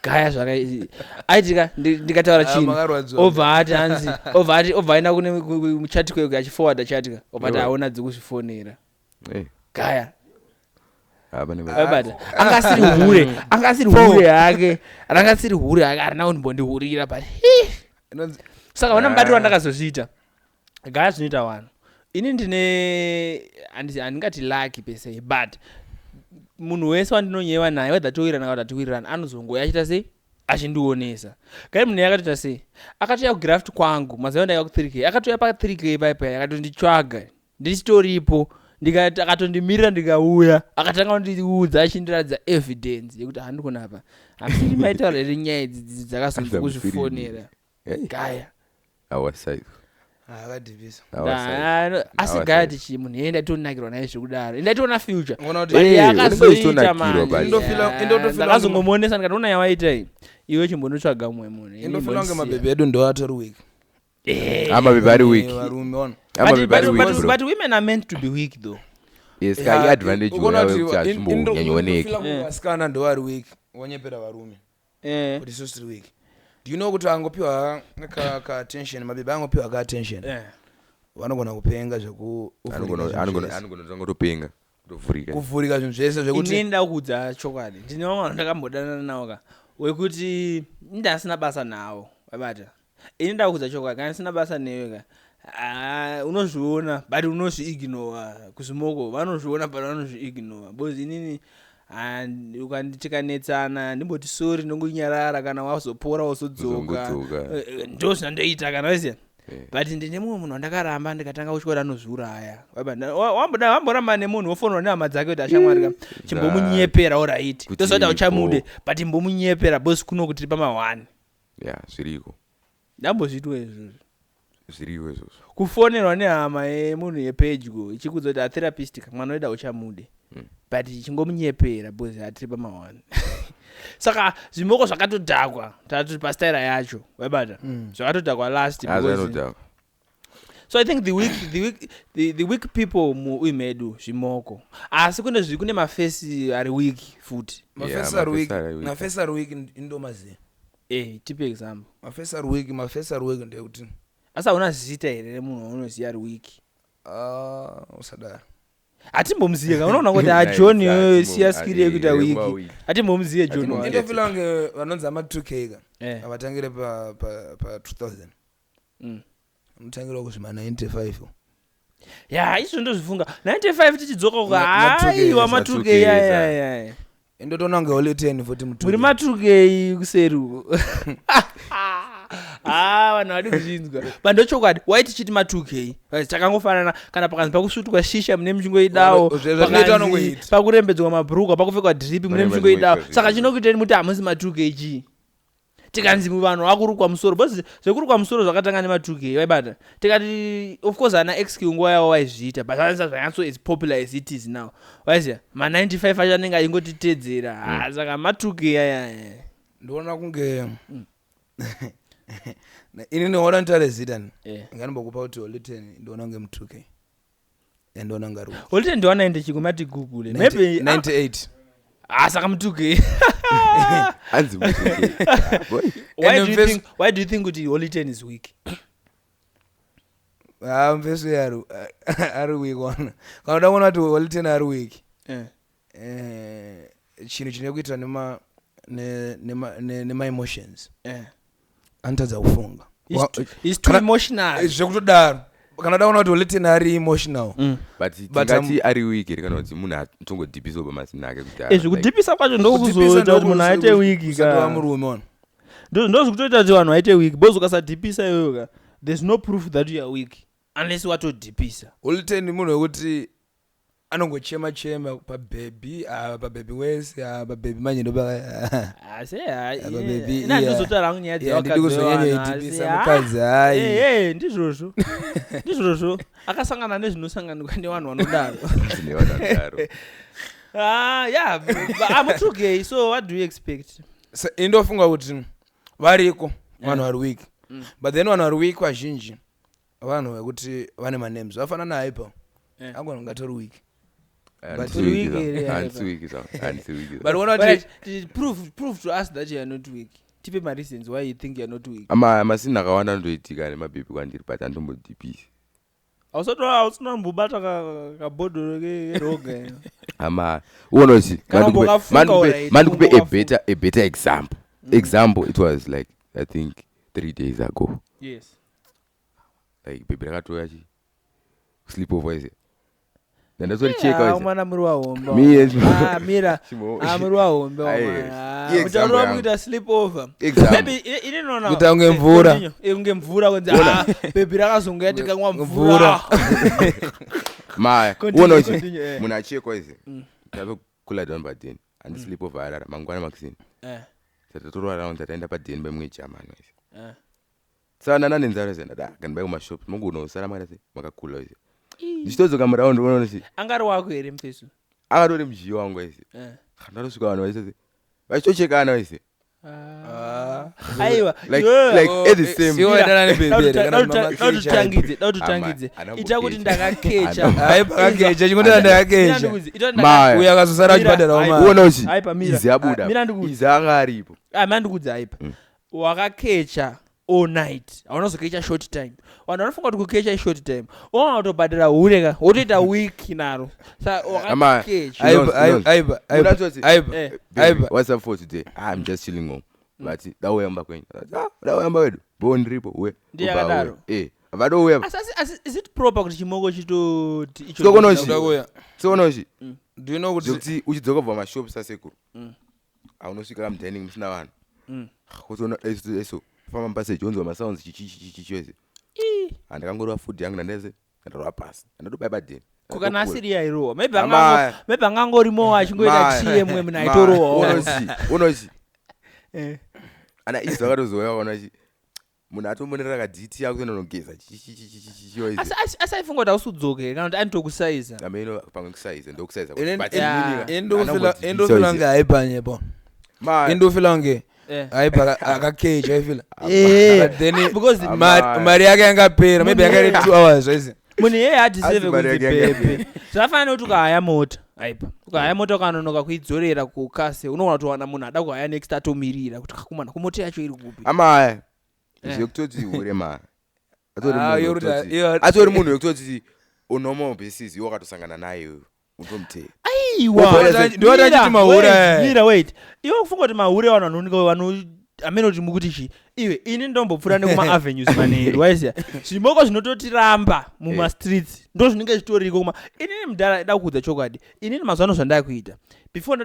gaya aitika ndikataura chini obva ati hanzi obva aenda kune muchati kweko achiforwarda chatika obva ati aona dzekuzvifonera gaya waibata angasiri hure yake arina kundimbondihurira but saka ona mubatiro wandakazozviita gaya zvinoita vanhu ini handingati lucky pese but munhu wese wandinonyewa naye whether towirirana kana tatiwirirana anozongoya achita sei achindionesa kai munhu yakatoita sei akatoya kugraft kwangu mazuva ndaiva ku3k akatoya pa3k paipai akatonditsvaga ndichitoripo akatondimirira ndikauya akatanga kundiudza achindiratidza evidence yekuti handikunapa hamsiri maitaura here nyaya idzi dzakazonzi kuzvifonera gaya akadhipisa asi gaya tichi munhu yenda tonakirwa naye zvekudaro ndatoona future ndakazongomuonesa ndikationa yawaita iwe chimbonotsvaga mumwe munhu indofila kunge mabhebhe edu ndo atori weak amabhebhe ari weak but women are meant to be weak though yes kai advantage yawe kuti achimbonyanyooneka vasikana ndo vari weak wanyepera varume kuti isusu tiri weak do you know kuti angopiwa ka attention mabebe angopiwa ka attention vanogona kupenga zveku anogona topenga kuvhurika zvinhu zvese zvekuti inini ndakudza chokwadi ndine vamwe vanhu ndakambodana nawo ka wekuti ndasina basa nawo wabata ini ndakudza chokwadi kana sina basa newe ka unozviona but unozviignora kuzimoko vanozviona but vanozviignora because inini ukandikanetsana ndimboti sorry ndongonyarara kana wazopora wazodzoka ndo zvandoita kana waziya but ndine mumwe munhu wandakaramba ndikatanga kutyora anozviuraya wamboramba nemunhu wofonera nehama dzake kuti ashamwarika chimbomunyepera oright ndozvati auchamude but imbomunyepera bose kuno kuti pama1 zviriko ndambozviitwa izvozvo zviriko izvozvo kufonerwa nehama yemunhu yepedyo ichikudza kuti atherapist mwana weda uchamude but chingomunyepera because atiri pama1 saka zvimoko zvakatodhakwa tatu pastaira yacho waibata zvakatodhakwa last because so I think the weak people muimedu zvimoko asi kune mafesi ari weak futi mafesi ari weak indomazi tipe example mafesi ari weak ndekuti asa una zita here munhu unoziya ari weak usadara atimbomziye unoona kuti John siya skill yekuita wiki atimbomziye John ndofila nge vanonza ma 2k ka avatangire pa 2000 mutangira kuzvima 95 ya izvo ndozvifunga 95 tichidzoka kwa haiwa ma 2k ya ndotona nge Holy 10 futi mutu muri ma 2k kuseru vanhu vadi kuzvinzwa bandochokwadi waiti chiti ma 2k takangofanana kana pakanzi pakusvutukwa shisha mune mchingoidawo pakurembedzwa mabhurukwa pakupfekwa dripi mune mchingoidawo saka chinokuiteni muti hamusi ma 2k chi tikanzi vanhu vakurukwa musoro basi zvekurukwa musoro zvakatanga nema 2k waibata tikati of course ana xq nguva yavo waizviita but hanisa zvanyatso as popular as it is now waiziya ma 95 acho anenge aingotitedzera saka ma 2k aya ndinoona kunge ini ndinoona ntare zidani nganombokupa kuti Holy 10 ndinoona nge m2k ndinoona ngaru Holy 10 ndinoona ende chikumati google maybe 98 saka m2k anzi m2k why do you think kuti Holy 10 is weak mfeso yaru ari weak one kana ndaona kuti Holy 10 ari weak chinhu chine kuita nema emotions antadza kufunga is too emotional zvekutodaro kana daona kuti Holy 10 ari emotional but tingati ari weak kana kuti munhu atongodhipisa pamazina ake kuti zvekudhipisa kwacho ndokuzoita kuti munhu aite weak ka murume ona ndozvikutoita kuti vanhu vaite weak bozo kasadhipisa iyoyo ka there's no proof that you are weak unless watodhipisa Holy 10 munhu wekuti anongochema pabhebi wese pabhebi manje ndoba ndizotara nyaya dzakadzimukadzi hayi ndizvozvo akasangana nezvinosanganikwa nevanhu vanodaro I'm 2k so what do you expect indofunga kuti variko vanhu vari weak but then vanhu vari weak vazhinji vanhu vekuti vane manames vafanana naHyper angona ngatori weak but prove to us that you are not weak tipe ma reasons why you think you are not weak masina akawanda ndoitika nemabhebi kwandiri but andombodhipisa ausina mbubata kabhodhoro keroga unozi mandikupe a better example it was like I think 3 days ago yes like bhebi rakatoya chi sleep over is ndandazoricheka mwana muri wahomba mira muri wahomba utaura kuita sleep over maybe ininoona kuita unge mvura kwenze bhebi rakazongoya tikamwa mvura unozi munhu achekwa izi ndakakula down padeni and sleep over arara mangwana makisini tatorwa around tataenda padeni bemwe German izi sana nanenzara zenda kanbai kumashop mungu unosara makati makakula izi ndichitodzoka muraundi unoona kuti angari wako here mfeso akatori muzhiyi wangu aise ndarosvika vanhu vaise vachitochekana vaise aiwa like at the same dautotangidze ita kuti ndakakecha pakakecha chingondira ndakakecha uyo akazosara achibhadharawo uona kuti izi abuda izi anga aripo mandikudza aipa wakakecha all night aunozokecha short time vanhu vanofunga kuti kukecha short time ona utobhadhara hureka wotoita week naro what's up for today I'm just chilling home but dauyamba kwenyu dauyamba wedu bondiripo we ndiyakadaro vadouya is it proper kuti chimoko chitoti icho sokonoshi do you know kuti uchidzoka kubva mashopu sasekuru aunosvika kamdining musina vanhu kutoona eso famba mpase jonzwa masounds chichichichichiweze andakangorwa food yangu ndandeze ndarwa pasi ndatobaya padeni kokana asiri yairowa maybe angangorimo achingoita TM mnaitorowa unozi ana izi vakatozoya ona chi munhu atomonera kadhiti yako kunonogeza chichichichichiweze asaifunga kuti ausudzoke kana kuti anitokusaiza ameno pamwe kusaiza ndokusaiza endofila ngaaipanyepo indofila nge aipa akakeja aifila then because mari yake yangapera maybe yakari 2 hours wese muni yeye ati save kuti bebe zvafana kuti ukahaya mota aipa ukahaya mota ukanonoka kuidzorera kukase unoona kuti wana munhu ada kuhaya next atomirira kuti kumana kumota yacho iri kupi amaya zvekutoti hure ma atori munhu wekutoti unomo basis iwo wakatosangana naye utomutera mira wait iwe kufunga kuti mahure vanhu amene kuti mukuti chi iwe ini ndombopfuura nekuma avenues manheru waiziya zvimoko zvinototiramba mumastreets ndo zvinenge zvitoriko kuma inini mudhara da kuudza chokwadi inini mazuva ano zvandaya kuita before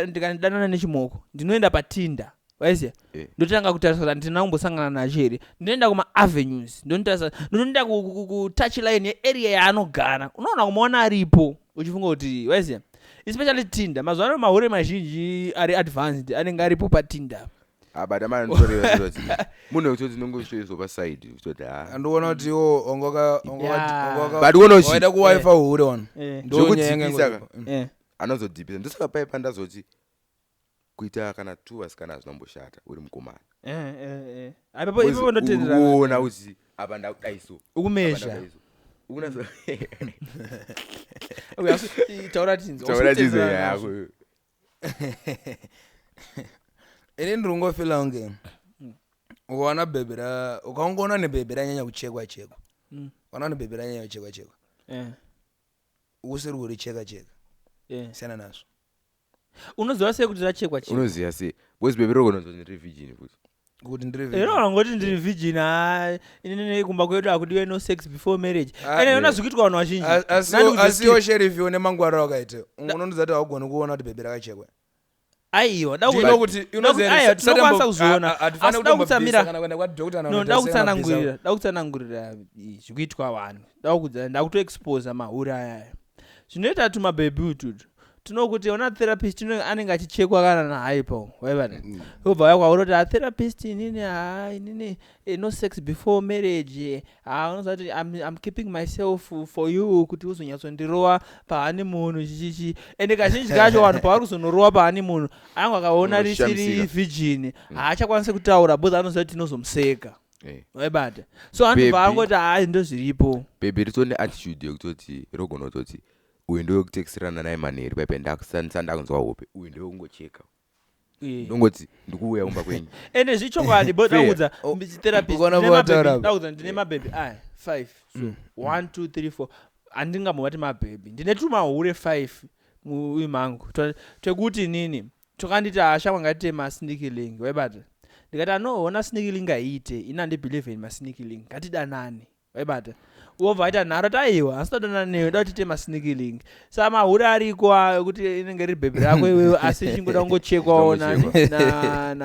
ndikadanana nechimoko ndinoenda patinda waiziya ndotanga kutarisa kuti ndina kumbosangana nacho here ndinoenda kuma avenues ndinoenda kutouch line yearea yaanogara unoona kumaona aripo uchifunga kuti waiziya especially tinda mazuva ano mahure mazhinji ari advanced anenge aripo patinda but amana nditoreva kuti munhu wekutoti nongoshoizo paside kutoti andiona kuti iwo ongoka but unochi waida kuwifi hure one ndokudipisa anozodipisa ndosaka paipa ndazoti kuita kana 2 hours kana zvinomboshata uri mukomana ipo ndotenderana uona kuti apa ndakudaiso ukumesha unazo taura tinzo yako ini ndingofila unge ukaona bebera ukaongona nebebera nyanya kuchekwa ukaona nebebera nyanya kuchekwa usiri uri cheka siyana nazo unoziva sei kuti rachekwa unoziva sei because bebera unozo ndiri virgin kuti ndiri virgin ngoti ndiri virgin inini kumba kwedu akudiwe no sex before marriage ene unazvikitwa vanhu vazhinji asiyo sheriff one mangwara wakaite unondoza kuti haugoni kuona kuti bebera kachekwa aiwa tinokwanisa kuziona atifane kutsamira kana kwenda kwadokta ndakutsanangurira zvikuitwa vanhu ndakutoexposa mahure ayaya zvinoita tumabhebi ututu tinokuti ona therapist anenge achichekwa kana nahaipo waivana obva yakwaura kuti atherapist inini no sex before marriage unoziva kuti I'm keeping myself for you kuti uzonyatsondirowa pahanimunhu chichichi ende kazhinji kacho vanhu pavari kuzonorowa pahanimunhu ange akaona risiri virgin haachakwanisi kutaura bcause anoziva kuti tinozomuseka waibata so anhu vaangoti ndozviripo bebe ritone attitude yekutoti rogona kutoti uyu ndoyekutekisirana naye manheri paipe ndakunzwa hope uyu ndoyekungocheka ndongoti ndikuuya kumba kwenyu ende zvichokwadi bodaudza therapist ndine mabhebhi aya 5 so 1 2 3 4 handingamuvati mabhebhi ndine tumahure 5 muuyu mangu twekuti nini tokanditi ashamwa ngatite masneaking waibata ndikati anoona sneaking aite ina ndibelieve in masneaking ngatidanane waibata uobva aita nharo taiwa asitodana newe da kutite masneaking saka mahure ariko kuti inenge riri bhebhi rako iwewe asi chingoda kungochekwawo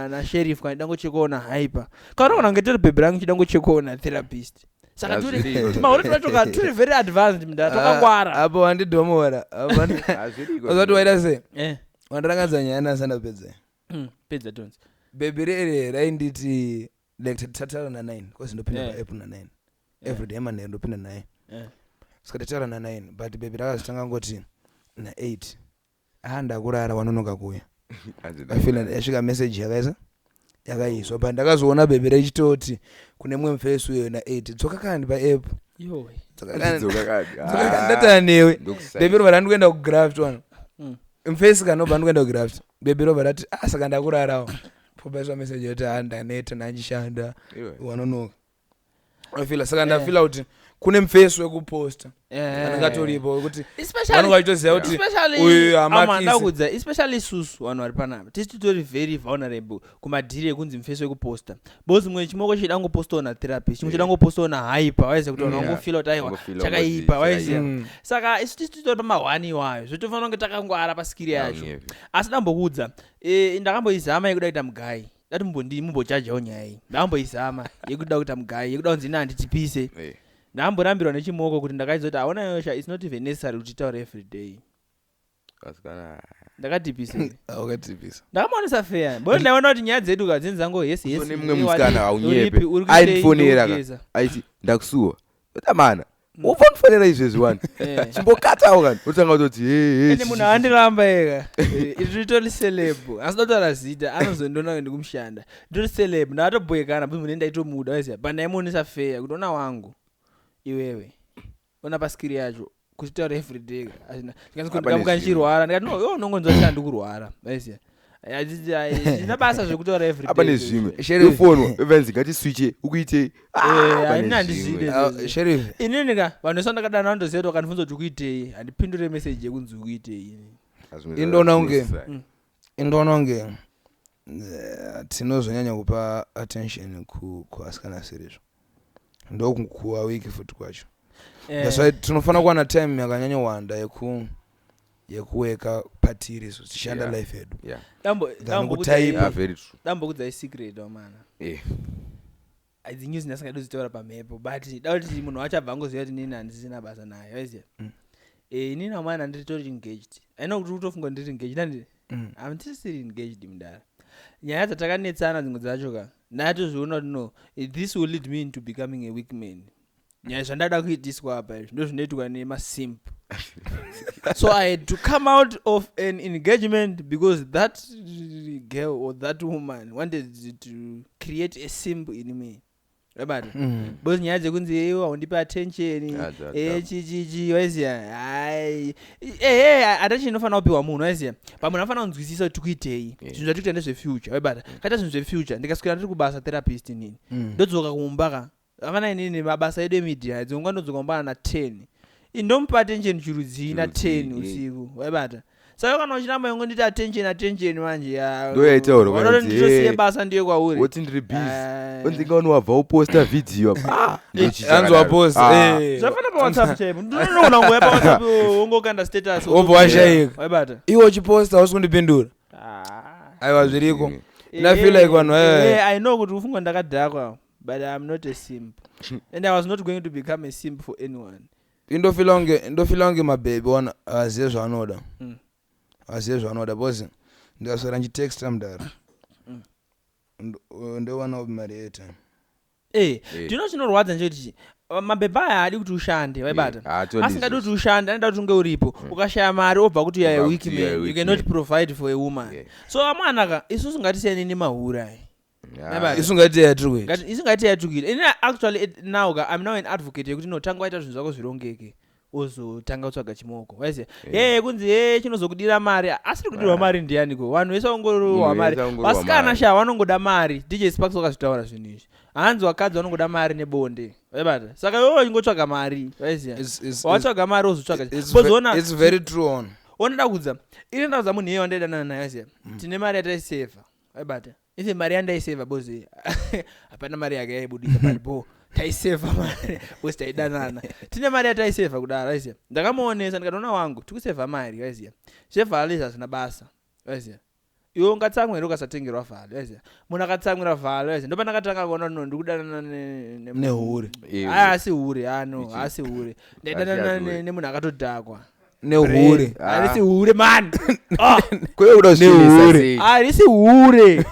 nasheriff kana ida ngochekwawo nahyper kaona kunge tori bhebhi rangu chida ngochekwawo natherapist saka mahure tinatoka tiri very advanced mnda takangwara apo wandidhomora ozati waita sei wandirangadza nyaya nasanda pedza pedza tons bhebhi rere rainditi like tatara na9 cause ndopinda paapp na9 everyday manheru ndopinda naye sikatataura na9 but bhebhi rakazotanga ngoti na8 ndakurara wanonoka kuya afila yasvika message yakaisa yakaiswa but ndakazoona bhebhi rechitoti kune mumwe mufesi uyo na8 dzoka kandi paapp ndatana newe bhebhi rova randikuenda kugraft wano mufesi kanobva ndikuenda kugraft bhebhi rova rati saka ndakurarawo pobaiswa message yoti ndaneta nanjishanda wanonoka afila saka ndafila kuti kune mufesi wekuposta anangatoripo kuti vanhu vachitoziva kuti uyu amakisa especially isusu vanhu vari panapa tisi titori very vulnerable kumadhiri ekunzi mufesi wekuposta bcause mwe chimoko chida ngopostawo natherapist chimwe chida ngopostawo nahyper waiziva kuti vanhu vangofila kuti aiwa chakaipa waiziva saka isu tisi titori pamahwani iwayo zvotofanira kunge takangwara paskiri yacho asi dambokuudza ndakamboizama yekuda kuita mugai dati mumbochajawo nyaya iyi ndakamboizama yekuda kuita mugai yekuda kunzi ina handitipise ndamborambirwa nechimoko kuti ndakaizoti aona yosha it's not even necessary kuti taure every day ndakatipisa ndakamaonesa fair bo ndaona kuti nyaya dzedu kadzini dzango nemumwe musikana haunyepe aindifonera aiti ndakusuwa otamana Ufanifanira izvezvi chimbokatawo kana utanga kutoti ende munhu andiramba ega ritori celeb asinotaura zita anozondona ndikumshanda nditori celeb ndatobhekana buzvi munhu ndaitomuda waziya pandaimuonesa fair kuti ona wangu iwewe ona paskiri yacho kuchitaura everyday asina ndikamuka nchirwara ndikati no yo nongonzwa shandi kurwara waziya ndina basa zvekutaura everyday apa nezvimwe ifoni evenzi ngati switche ukuite haina ndizvide sheriff ininika vanhu vese ndakadana vandoziva kuti vakandifunza kuti ukuitei handipindure meseji yekunzi ukuitei indoona unge tinozonyanya kupa attention kuasikana serizvo ndokuwa wiki futi kwacho that's why tinofana kuwana time yakanyanya wanda yekuweka patiri so tichishanda life yedu dambo kudzai secret wamana idzi news ndasingadi kuzitaura pamhepo but da kuti munhu wacho abva angoziva kuti nini handisina basa naye waziya inini wamana ndiritori engaged aina kuti utofunga ndiri engaged nandi ndisiri engaged mudara nyaya dzatakanetsana dzimwe dzacho ka natozviona kuti no this will lead me into becoming a weak man nyaya zvandada kuitiswa apa izvi ndo zvinoitwa nemasimp so I had to come out of an engagement because that girl or that woman wanted to create a simp in me right because nyaya dzekunzi iwe haundipa attention chichichi waziya atachinofana kupiwa munhu waziya pamunhu anofana kunzwisisa kuti kuitei zvinhu zvatikuita ndezvefuture right kaita zvinhu zvefuture ndikaswera ndiri kubasa therapist nini ndodzoka kumbaka avana inini mabasa edu emedia dzonga ndodzoka kumbana na 10 indomupa attention chirudzii na 10 usiku waibata saka kana uchiramba yongo nditi attention manje ndosiye basa ndiye kwauri woti ndiri busy ondingaona wabva uposta video anzi waposta zvafana pa WhatsApp chaipo ndinoona ngoya pa WhatsApp ongokanda status obva washayika waibata iwo uchiposta usingundipindura aiwa zviriko ina feel like vanhu I know kuti ufunga ndakadhakwa but I'm not a simp and I was not going to become a simp for anyone indofila unge mabhebi wana aziye zvanoda bosi ndikaswera nchitext mudara ndowana mari airtime ndino chinorwadza nchekuti mabhebi aya haadi kuti ushande waibata asingadi kuti ushande anoda kuti unge uripo ukashaya mari obva kuti yaye weak man you cannot provide for a woman so amwanaka isusu ngatisiyani nemahura isingati yatukira ini actually now I'm now an advocate yekuti no tanga waita zvinhu zvako zvirongeke ozotanga kutsvaga chimoko waziya kunzi chinozokudira mari asiri kudirwa mari ndianiko vanhu vese ongorowa mari vasikana sha vanongoda mari DJ Sparks wakazvitaura zvinhu izvi hanzi wakadzi vanongoda mari nebonde waibata saka iwewe ingotsvaga mari waziya watsvaga mari ozotsvaga it's very true onoda kudza ini ndauza munhu iye wandaidana naye waziya tine mari yataiseva waibata ife mari yandaiseva bozi hapana mari yake yaibudisa palipo taiseva mari bosi taidanana tine mari yataiseva kudara waziya ndakamuonesa ndikatona wangu tikuseva mari waziya zvevhalo hazvina basa waziya iwe ungatsamwira ukasatengerwa vhalo waziya munhu akatsamwira vhalo waziya ndopa ndakatanga kuona no ndikudanana nehure asi hure asi hure ndaidanana nemunhu akatodhakwa nehure arisi hure man arisi hure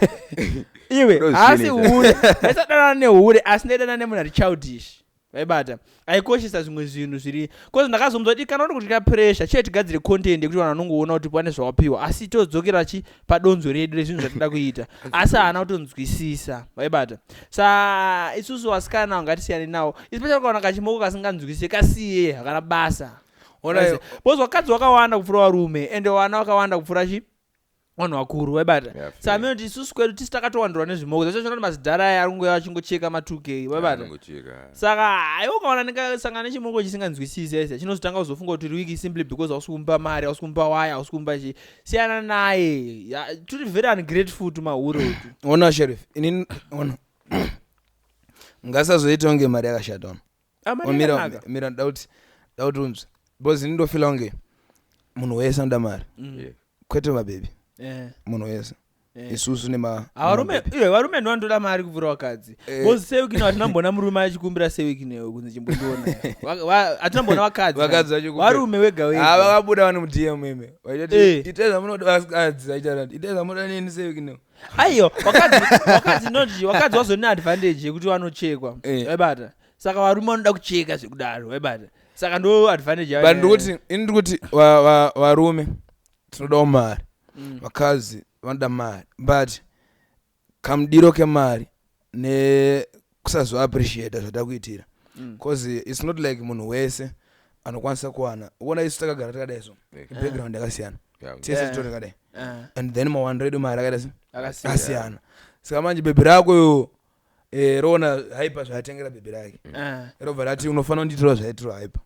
iwe asi hure aisadana nehure asi ndaidana nemunhu ari childish vaibata aikoshesa zvimwe zvinhu zviri kozi ndakazomudza kuti kana uri kutika pressure chete tigadzire content yekuti vanhu vanongoona kuti pane zvawapiwa asi todzokera padonzo redu rezvinhu zvatinoda kuita asi haana kutonzwisisa vaibata sa isusu vasikana ngatisiyane nawo especially kana kachimoko kasinganzwisise kasiye hakana basa bozi wakadzi wakawanda kupfuura varume ende vana wakawanda kupfuura vanhu vakuru waibata saka mino kuti isusu kwedu tisi takatowandirwa nezvimoko zacho chonoti mazidhara aya arungoya achingocheka ma2k waibata saka aiwe ukaona ndingasangana nechimoko chisinganzwisisi aisa chinozotanga kuzofunga kuti wiki simply because hausi kumba mari hausi kumba waya hausi kumba chi siyana naye turi very ungrateful to mahuro utu ona sheriff inini ona ngasazoita unge mari yakashata mira dauti unzwe because ndofila unge munhu wese anoda mari kwete mabhebi munhu wese isusu varume ndovandoda mari kupfuura vakadzi bozi sewikino hatinambona murume achikumbira sewikino kunzi chimbondiona hatinambona vakadzi varume wega vakabuda vane mudm ime iteza munoda vakadzi iteza munoda nini sewikino aiyo vakadzi noti vakadzi vazone advantage yekuti vanochekwa vaibata saka varume vanoda kucheka zvekudaro waibata saka ndo advantage but ndikuti varume tinodawo mari vakadzi vanoda mari but kamudiro kemari nekusazoappreciata zvatakuitira because it's not like munhu wese anokwanisa kuwana uona isu takagara takadaiso background yakasiyana tese titori takadai and then mawandiredu mari akasiyana saka manje bhebhi rako yo rona haipa zvaatengera bhebhi rake robva rati unofanira kundiitira zvaitirwa haipa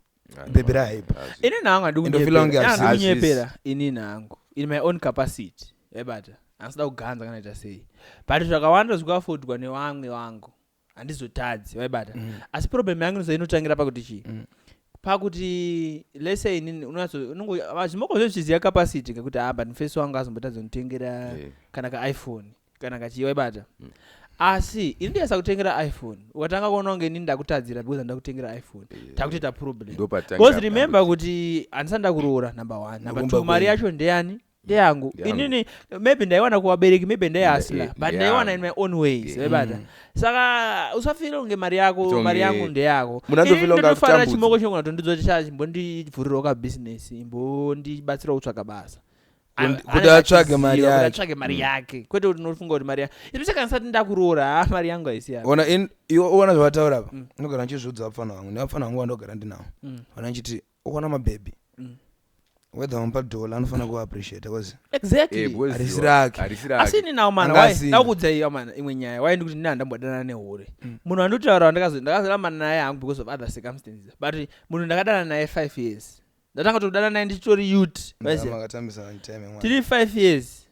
bhebhi rahaipa ini nangu andikunyepera ini nangu in my own capacity ebata andisida kuganza kana ita sei but zvakawanda zvikafudzwa nevamwe vangu handizotadzi waibata asi problem yangu inotangira pakuti chii pakuti lese inini zvimoko zvezviziya capacity ngekuti but mufesi wangu azombotadza kunditengera kana ka-iphone kana kachii waibata asi ini ndiyasa kutengera iphone ukatanga kuona kunge inini ndakutadzira because ndakutengera iphone takutoita problem because remember kuti handisanda kuroora number 1 number 2 mari yacho ndeyani ndeyangu inini maybe ndaiwana kuvabereki maybe ndaiasla but ndaiwana in my own ways waibata saka usafira kunge mari yangu ndeyako ndotofarira chimoko chongu natondidzotisha chimbondivhurirawo kabusiness imbondibatsirawo kutsvaga basa kuti atsvage mari yake kwete kuti unofunga kuti mari yake inosaka ndisati ndakuroora mari yangu haisiyana ona zvavataura pa ndogara nchizvodza vapfana vangu nevapfana vangu vandogara ndinavo vana nchiti ukaona mabhebhi whether wampa dola anofanira kuappreciate cause exactly harisi rake asi ini nawo mana ndakudzai mana imwe nyaya wai ndikuti ndina ndambodana nehure munhu andotaura ndakazorambana naye hangu because of other circumstances but munhu ndakadana naye 5 years ndatanga kutodana naye ndichitori youth tiri 5 years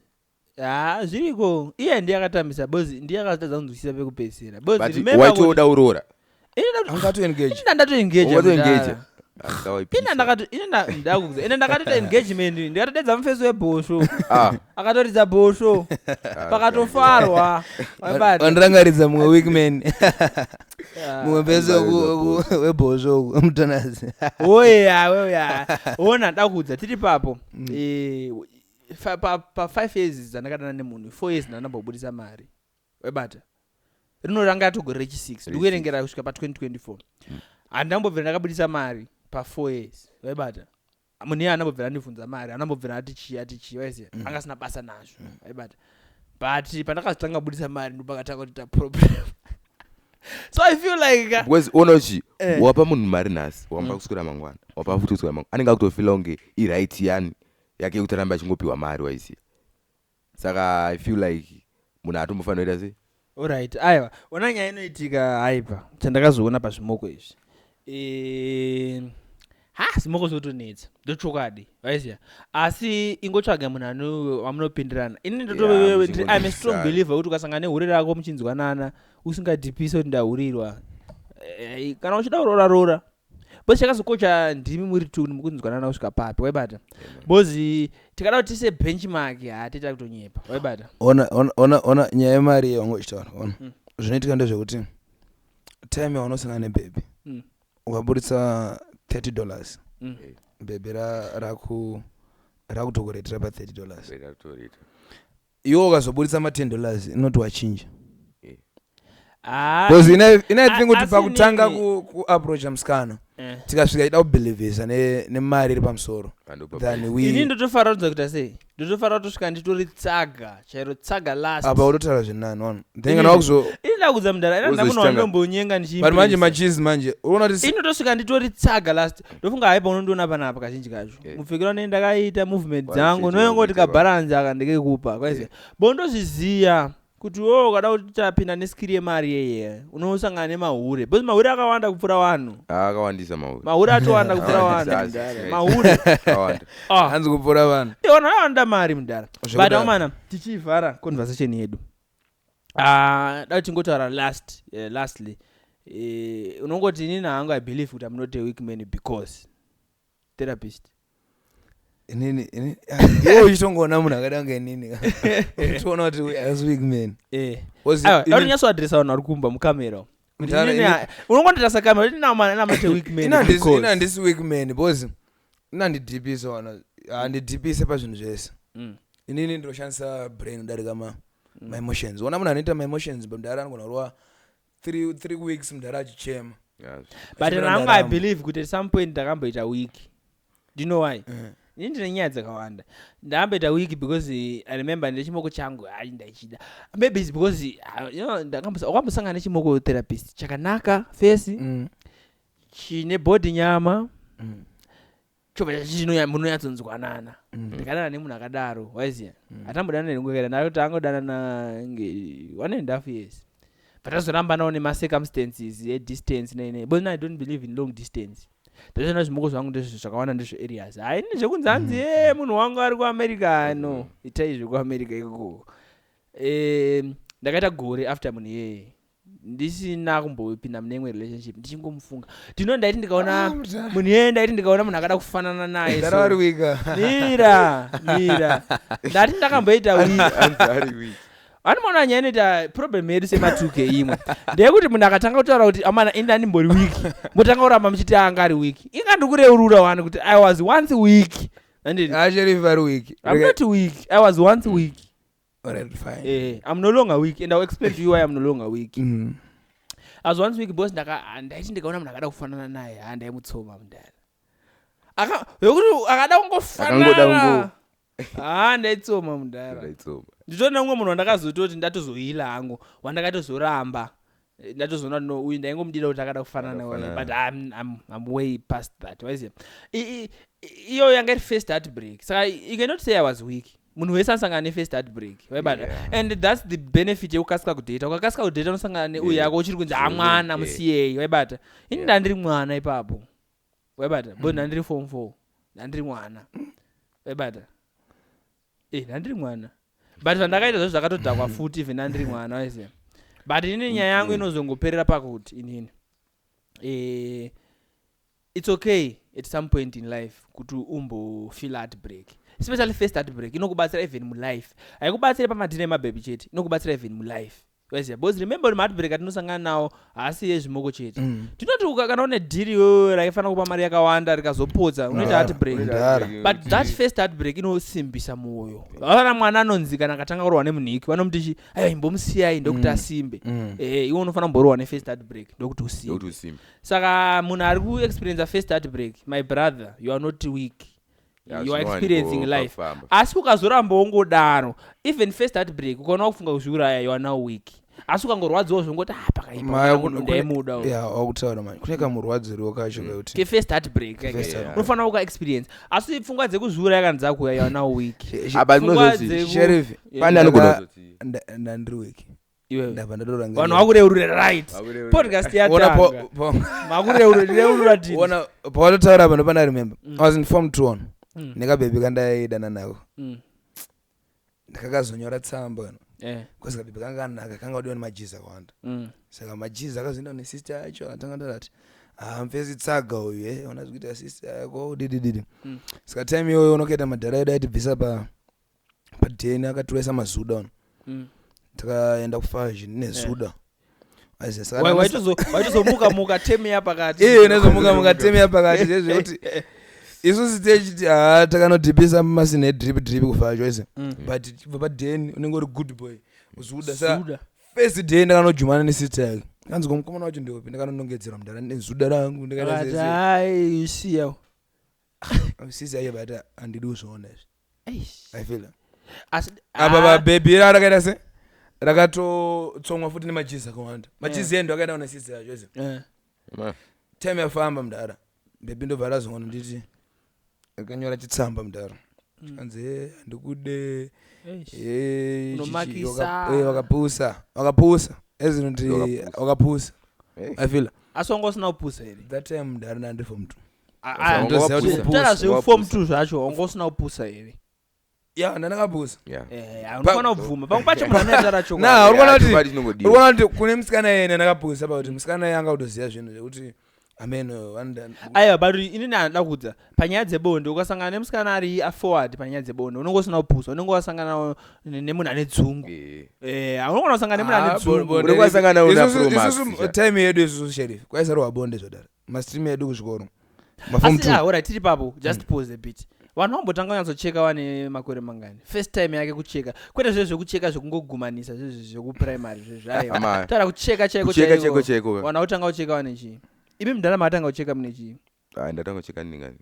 zviriko iye ndiye akatambisa bozi ndiye akatadza kunzwisisa pekupedzisira bozi waitoda urora ndatoengage ine ndakatoita engagement ndikatodedza mufesi webhosho akatoridza bhosho pakatofarwa wandirangaridza mumwe weekman mumwe mufesi webhosho mutonazi oya ona ndakudza tiri papo pa 5 years dzandakadana nemunhu 4 years ndandambobudisa mari webata rinoranga yatogorere chi6 ndikuerengera kusvika pa 2024 handambobvira ndakabudisa mari pa 4 years waibata munhu iye anambobvira andibvunza mari anambobvira atichii waiziya angasina basa nazvo waibata but pandakazotanga kubudisa mari ndopakatanga kutoita problem so I feel like because onochi wapa munhu mari nhasi wamba kusukira mangwana wapa futi kusukira mangwana anenge akutofila kunge iright yani yake kuti aramba achingopiwa mari waiziya saka I feel like munhu atombofanira kuita sei alright aiwa ona nyaya inoitika haipa chandakazoona pazvimoko izvi zvimoko zvotonetsa ndochokadi waiziya asi ingotsvaga munhu wamunopindirana ini I'm a strong believer kuti ukasangana nehure rako muchinzwanana usingadhipisi kuti ndahurirwa kana uchida kuroora bozi chakazokocha ndimi muri tu mukunzwanana kusvika papi waibata bozi tikada kuti tise benchmark hatita kutonyepa waibata ona nyaya yemari yawangochitaura ona zvinoitika ndezvekuti time yaunosangana nebhebhi ukabuditsa $30 bhebhi rakutokuretera pa $30 iwo ukazobuditsa ma$10 inoti wachinja because ina think kuti pakutanga kuapproacha musikana tikasvika ida kubhilivhisa nemari iri pamusoro ini ndotofarira kudza kuita sei ndotofarira kutosvika nditori tsaga chairo tsaga last apa utotaura zvinani ona ndenganakuzo ini ndakudza mudhara ina ndamunawo ndombonyenga but manje manje unoona kuti ini ndotosvika nditori tsaga last ndofunga haipa unondiona panapa kazhinji kacho mupfekero ne ndakaita movement dzangu noyongoti kabalance akandikekupa kwaiziya bondozviziya kuti ukada kuti tapinda neskiri yemari yeye unosangana nemahure because mahure akawanda kupfuura vanhu akawandisa mahure atowanda kupfuura vanhu mahure hanzi kupfuura vanhu iona awanda mari mudhara but amana tichivhara conversation yedu da tingotaura lastly unongoti inini hangu I believe kuti I'm not a weak man because therapist inini iwo uchitongoona munhu akadanga inini uchiona kuti as weak man aurinyaso adresa vanhu vari kumba mukamera unongondirasa kamera kuti namate weak man ina ndisi weak man because ina ndidhipisa wana handidhipise pazvinhu zvese inini ndoshandisa brain kudarika my emotions ona munhu anoita my emotions mudhara anogona kurova 3 weeks mudhara achichema but nangu I believe kuti at some point ndakamboita wiki. Do you know why? Ndine nyaya dzakawanda. Ndakamboita wiki because I remember ndechimoko changu ndaichida. Maybe it's because you know wakambosangana nechimoko therapist chakanaka face chine body nyama choba chino munoyatsonzwanana ndikadana nemunhu akadaro waiziya atambodana nerungwekera ndakuti angodana na 1.5 years but azoramba nawo nema-circumstances distance nene but I don't believe in long distance ndazvona zvimoko zvangu ndezvo zvakawanda ndezvo areas hayi nezvekunzanzi munhu wangu ari kuamerica no itai zvekuamerica ikoko ndakaita gore after munhu iyeye ndisina kumbopinda mune imwe relationship ndichingomufunga ndaiti ndikaona munhu iyeye ndaiti ndikaona munhu akada kufanana naye mira ndati ndakamboita wiki anomaona nyaya inoita problem yedu sema2k imwe ndeyekuti munhu akatanga kutaura kuti amana indani mbori wiki motanga kuramba muchiti anga ari wiki ingandikureurura wani kuti I was once week I'm not weak, I was once weak. Alright, fine. I'm no longer weak, and I'll explain to you why I'm no longer weak. I was once weak, boss. Ndaiti ndikaona munhu akada kufanana naye ndaimutsoma mundani akada kungofanana ndaitsoma mundani nditoona umwe munhu wandakazototi ndatozohila hangu wandakatozoramba ndatozoona no uyu ndaingomudira kuti akada kufanana naye but I'm way past that. Why is it iyo yanga iri first heartbreak saka you cannot say I was weak. Munhu wese anosangana ne-first heartbreak and that's the benefit yekukasika kudheta. Ukakasika kudheta unosangana neuyu yako uchiri kunzi mwana musiyei waibata ini ndandiri mwana ipapo waibata but ndandiri form 4 ndandiri mwana waibata ndandiri mwana but vandakaita zvazvo zvakatodhakwa futi even ndandiri mwana waiziva but ini nyaya yangu inozongoperera pakuti inini it's okay at some point in life kuti feel heartbreak, especially first heartbreak. Inokubatsira even mu life, haikubatsira pamadhina emababy chete, inokubatsira even mu life. Because remember heartbreak atinosangana nawo haasi yezvimoko chete. Tinoti kana une dhiri raifana kupa mari yakawanda rikazopodza unoita heartbreak. But that first heartbreak inosimbisa mwoyo. Vana mwana anonzi kana akatanga kurwa nemunhiki vanomuti aiwa imbomusiyai ndokuti asimbe. Iwe unofana kumborwa ne-first heartbreak ndokuti usimbe. Saka munhu ari ku-experience first heartbreak, my brother, you are not weak. You are experiencing life. Asi ukazoramba ungodaro, even first heartbreak ukaona kufunga kuzviuraya, you are now weak. Asi ukangorwadziwa zvongoti pakaipa ndaimuda. Wakutaura manje. Kune kamurwadziro kacho kuti ke first heartbreak. Unofana uka experience. Asi pfungwa dzekuzviuraya kana dzako, you are now weak. Abazvinozoti sheriff pane anogoti ndandiri weak. Ndabva ndatoranga. Vanhu vakureurira right. Podcast yatanga. Makureurira dini. Ona pawatotaura vanhu pana remember. I was in form 2 nekabebi kandaidana nako ndakakazonyora tsamba kwezi kabebi kanganaka kanga udiwa nemajiza akawanda saka majiza akazoenda nesister yacho akatanga ndati mfesi tsaga uyu ona zvikuita sister yako didididi saka time iyoyo unokaita madharaida aitibvisa padheni akatiwesa mazuda ono takaenda kufasion nezuda waitozomuka teme yapakati nezomuka teme yapakati zvezvekuti isusu techiti takanodhipisa masine drip kufacho ise but chibva padheni unenge uri good boy uzuda saka first day ndakanojumana nesister yake kanzi komukomana wacho ndopi ndakanonongedzerwa mudhara nezuda rangu ndikaiisiya sisi aiye but handidi kuzviona izvi I feel apa babhebi rakaita se rakatotsomwa futi nemajizi akawanda majizi endo akaenda kuna sister yacho ise time yafamba mudhara bhebi ndobva razongona nditi akanyora chitsamba mudhara kanzi handikude wakapusa ezinoti wakapusa I feel asi wangosina kupusa here that time mudhara ndandiri form 2 tara zveform 2 zvacho wangosina kupusa here ndandakapusa unofana kubvuma pamwe pacho munhu anoitara choko urikuona kuti kune musikana yene ndakapusa pakuti musikana yanga kutoziva zvinhu zvekuti aiwa but inini anoda kudza panyaya dzebonde ukasangana nemusikana ari aforward panyaya dzebonde unenge usina kupusa unenge wasangana nemunhu ane dzungu unogona kusangana nemunhu ane dzungu isusu time yedu isusu sheriff kwaisarwa bonde zvodara mastream yedu kuzvikoro alright tiri papo just pause a bit. Vanhu vambotanga kunyatsocheka wane makore mangani first time yake kucheka kwete zvezvo zvekucheka zvekungogumanisa zvezvo zvekuprimary zvezvayo tara kucheka chaiko vanhu vautanga kucheka wane chii imi mdala matanga ucheka mune chii ndatanga kucheka ndingani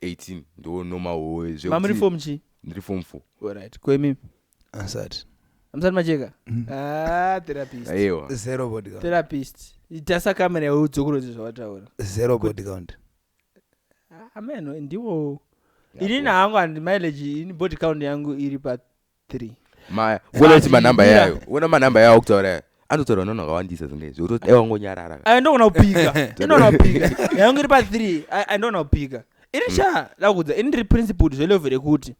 18 ndo normal way mamuri form chi ndiri form 4 alright kwemi asati amsati macheka therapist aiwa 0 body count therapist itasa kamera yaudzokorozi zvawataura 0 body count ameno ndiwo inini hangu handi mileage ini body count yangu iri pa 3 maya kuona kuti manamba yayo una manamba yayo kutaura anotaura nona kawandisa zingezi uto ewa ngonyarara ndogona kupika ndogona kupika yangu iri pa 3 ndogona kupika ini sha lakudza ini ndiri principled zvelevel rekuti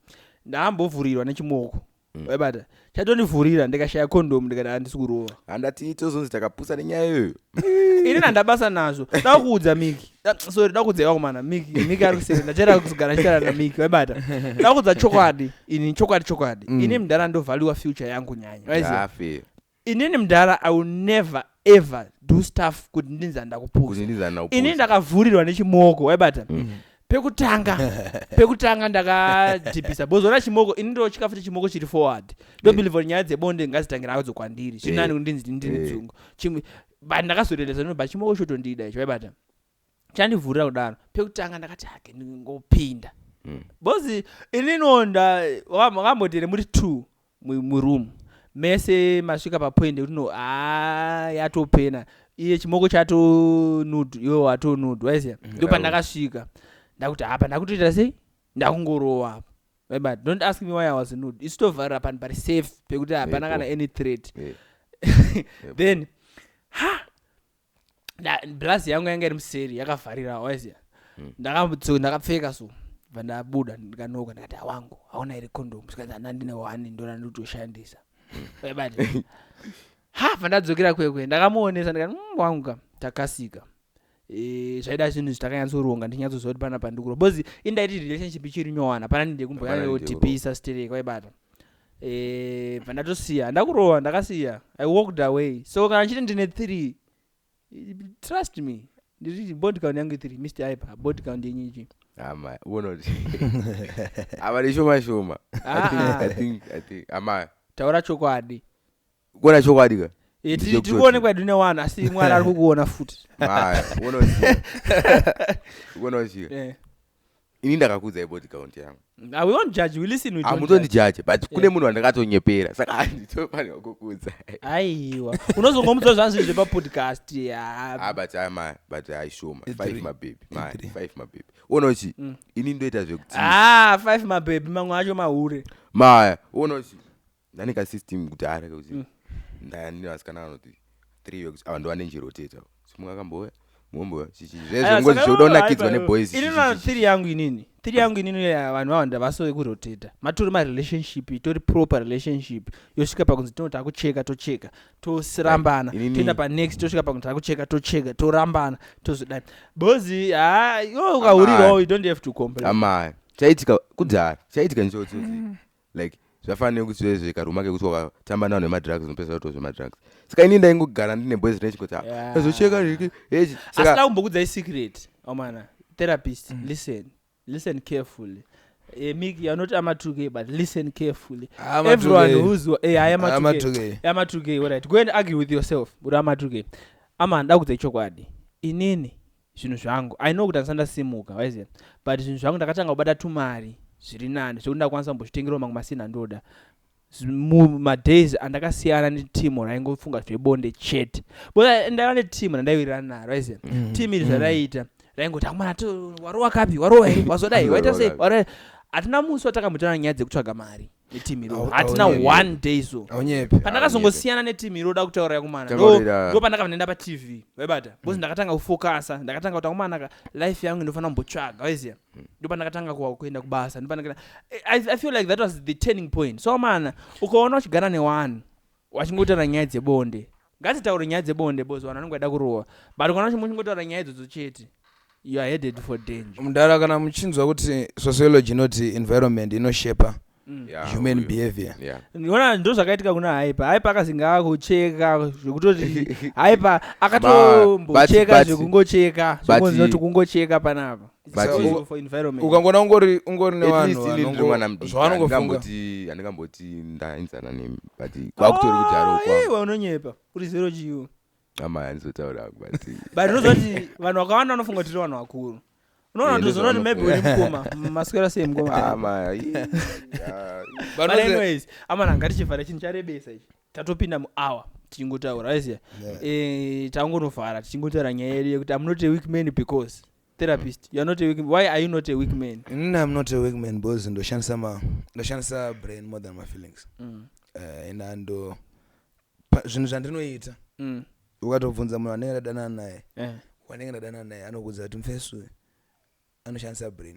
ndambovhurirwa nechimoko waibata chatondivhurira ndikashaya condom ndikati handisi kurova handati tozonzi takapusa nenyaya iyoyo ini ndandabasa nazvo dakuudza miki sorry dakuudza iwakomana miki ari kuseri ndachera kugara chitara namiki waibata dakuudza chokwadi ini chokwadi ini mudhara ndovhaliwa future yangu nyanya inini mudhara I will never ever do stuff kuti ndinzi handakupusa ini ndakavhurirwa nechimoko waibata pekutanga ndakadhibhisa bozona chimoko ini ndo chikafu chechimoko chiri forward ndobelieve nyaya dzebonde ngazitangira adzo kwandiri zvinani kundinzi ndiri mdzungu ndakazorelesa nobva chimoko chotondida icho waibata chandivhurira kudaro pekutanga ndakati hake ndingopinda bozi ininonda wakambotere muri 2 muroom mese masvika papoint yekuti no yatopena iye chimoko chato nude iwe wato nude waiziya ndopa ndakasvika ndakuti hapa ndakutoita sei ndakungorowa apa but don't ask me why I was nude isitovharira panhu pari safe pekuti hapana kana any threat then blazi yangu yanga iri museri yakavharira waiziya ndakapfeka so bva ndabuda ndikanoka ndikati awangu hauna iri condom sikazi hana ndine 1 ndora ndotoshandisa but bva ndadzokera kwekwe ndakamuonesa ndikati wangu takasika zvaida zvinhu zvitakanyatsoronga ndinyatsoziva kuti pana pandikuro bozi indaiti relationship ichiri nyowana pana ndinde kumboyotipisa stereka waibata bva ndatosiya ndakurowa ndakasiya I walked away so kana chiti ndine 3 trust me ndiri body count yangu 3 Mr. Hyper body count yenyichi ama unoti abari shoma I think ama taura chokwadi kuona chokwadi ka tirikuonekwa ndine 1 asi mwari ari kukuona futi unoti ini ndakakudza body count yangu we won't judge we listen we don't amutondijaje but kune munhu wandakatonyepera saka handitofanirwa kukudza aiwa unozongomudza zvanzi zvepapodcast but aishoma 5 mababy 5 mababy unoti ini ndoita zvekuti 5 mababy mamwe acho mahure maya unoti ndanika system kuti areke kuti ndandinasikana anoti 3 weeks ava ndovanenjiroteta simungakamboya mumboya zvezvongozodonakidzwa neboys ini 3 yangu inini 3 yangu inini vanhu vawanda vasove kuroteta matori marelationship itori proper relationship yosvika pakunzi tinoti takucheka tocheka tosirambana toenda panext tosvika pakunzi takucheka tocheka torambana tozodai bozi iwo ukahurirawo you don't have to complain amaya chaitika kudhara chaitika njozi like zvafanira kuti zvezve karuma kekuti wakatamba nawo nemadrugs unopesa kuti zvemadrugs saka ini ndaingogara ndine boys relationship kuti azocheka zviki hechi asi ndakumbokudzai secret omana therapist listen carefully Miki, you're not ama2k but listen carefully everyone who's I am ama2k alright go and argue with yourself but ama2k ama ndakudzai chokwadi inini zvinhu zvangu I know kuti andisandasimuka waiziya but zvinhu zvangu ndakatanga kubata tumari zviri nani zvekuti ndakwanisa kumbozvitengerawo mamwe masina ndoda mumadays andakasiyana netimu raingofunga zvebonde chete boda ndaiva netimu randaiwirirana naro aiziya timu iri zvaraita raingoti amwana warowa kapi warowa here wazodai waita sei hatina musi watakambotana nyaya dzekutsvaga mari netimu iro hatina 1 day so pandakazongosiyana netimu iro da kutaura yakumana ndo pandakava nenda patv waibata bosi ndakatanga kufokasa ndakatanga kuti akumana life yangu ndinofanira kumbotsvaga waiziya ndo pandakatanga kuenda kubasa ndo I feel like that was the turning point so mana ukaona uchigara ne1 wachingotaura nyaya dzebonde ngatitaure nyaya dzebonde bosi vanhu vanenge vaida kurowa but ukaona chimochingotaura nyaya idzodzo chete you are headed for danger mudara kana muchinzwa kuti sociology inoti environment inoshape human behavior ndiona ndo zvakaitika kuna Hyper akazinga kucheka zvekutoti Hyper akatombocheka zvekungocheka zvokunoti kungocheka panapa for environment ukangona ungori nevanhu zvavanongofunga andingamboti ndainzana nemi but kwakutori kuti aro kwa unonyepa uri zero chiyo ama anizotaura but but unozoti vanhu vakawanda vanofunga kuti vanhu vakuru unoona kuti uzonoti maybe uri mukoma maswera sei mukoma ama but anyways amana ngatichivhara chinhu charebesa ichi tatopinda muhour tichingotaura aiziya tangonovhara tichingotaura nyaya yedu yekuti I'm not a weak man because therapist you are not a weak man. Why are you not a weak man? I'm not a weak man because ndoshandisa brain more than my feelings ndo zvinhu zvandinoita ukatobvunza munhu anenge ndadanana naye wanenge ndadanana naye anokuudza kuti mufesu anoshandisa brain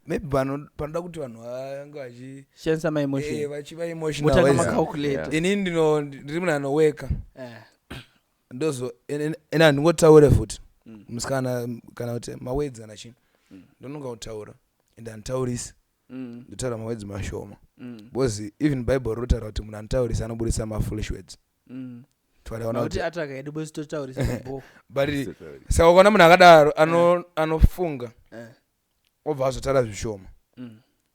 maybe panoda kuti vanhu vange vachishandisa maemotion vachiva emotional inini ndiri munhu anoweka ndozo ena handingotaure futi musikana kana kuti mawedzi kana chinhu ndononga kutaura ende handitaurisi ndotaura mawedzi mashoma because even bible rotaura kuti munhu anotaurisa anobudisa mafoolish words kuti ataka yedu bose totaurisa bo but saka ukaona munhu akadaro anofunga obva azotaura zvishoma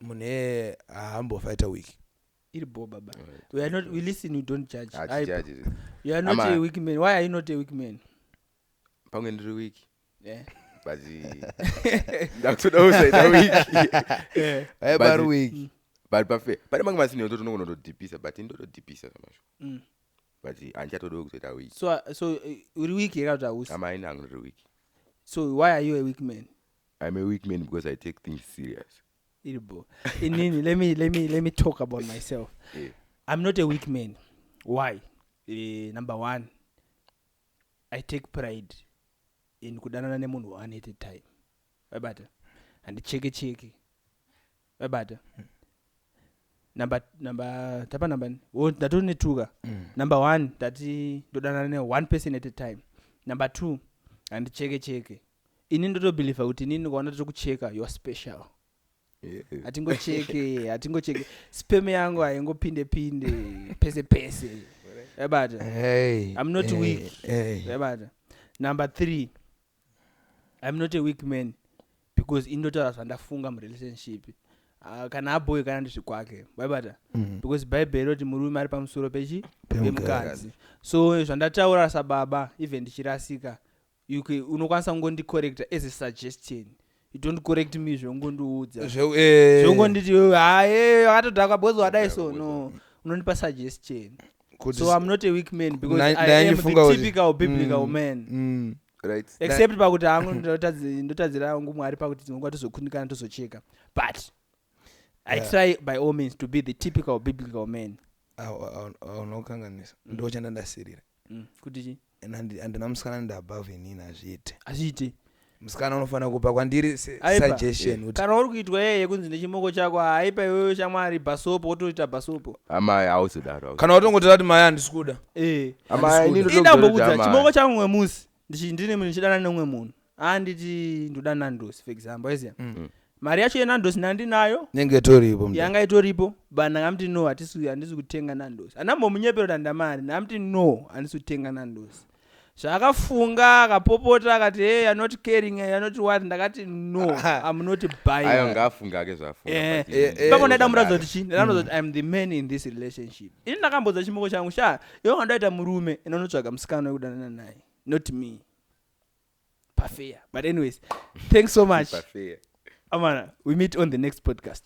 munhu iyeye haambofaita wiki iri bo baba we listen, you don't judge. You are not a weak man. Why are you not a weak man? Pange ndiri wiki but ndakutoda usaita wiki bari wiki but pafe pane mangu masini yoto tinongonodipisa but indodipisa samasho but anchatoda kuzoita wiki so uri wiki here kuti ausi ama ina ngiri wiki. So why are you a weak man? I'm a weak man because I take things serious. Inini, let me talk about myself. I'm not a weak man. Why? Number one, I take pride in kudanana nemunhu one at a time. Wabata. And cheki. Wabata. Number tatoni tuga. Number one, tati dodanana one person at a time. Number two, and cheki. Inini ndo believe kuti nini kwaona tokucheka you are special. Atingocheke spam yangu ayingopinde pese yabata. I'm not weak yabata. Number three, I'm not a weak man because indota zvandafunga mu relationship kana aboy kana ndizvikwake yabata because bible roti murume ari pamusoro pemukadzi. So zvandataura sababa even ndichirasika unokwanisa kungondicorrecta as a suggestion. You don't correct me zvongondiudza zvongonditi haye akatodhaka because wadai so no unonipa suggestion. So I'm not a weak man because I am the typical biblical man. Right. Except pakuti hangu ndotadzira hangu mwari pakuti tinongwa tozokundikana tozocheka, but I try by all means to be the typical biblical man. Unokanganisa ndochanda ndasirira kuti chi andina musikana ndabove inini azviite musikana unofanira kupa kwandiri suggestion kana uri kuitwa yeye kunzi nechimoko chako haipa iwewe shamwari bhasopo wotoita bhasopo amai ausodaro kana utongotira kuti mai handisikuda indambokudza chimoko changu mwe musi ndine munhu chidana nemumwe munhu anditi ndodana ndosi for example iziya mari yacho yenandosi ndandinayo nenge toripo yanga itoripo but ndakamti no handisi kutenga nandosi andambomunyepero dandamari ndakamti no handisi kutenga nandosi zvakafunga akapopota akati hey, you're not caring, you're not what, ndakati no I'm not buying. Ayo ngafunga ke zvafunga papo ndaida muradza kuti chini ndaida I'm the man in this relationship. Ini ndakambodza chimoko changu iwe ndaita murume inonotsvaga musikana wekudanana naye, not me. Parfait. But anyways, thanks so much. Amana, we meet on the next podcast.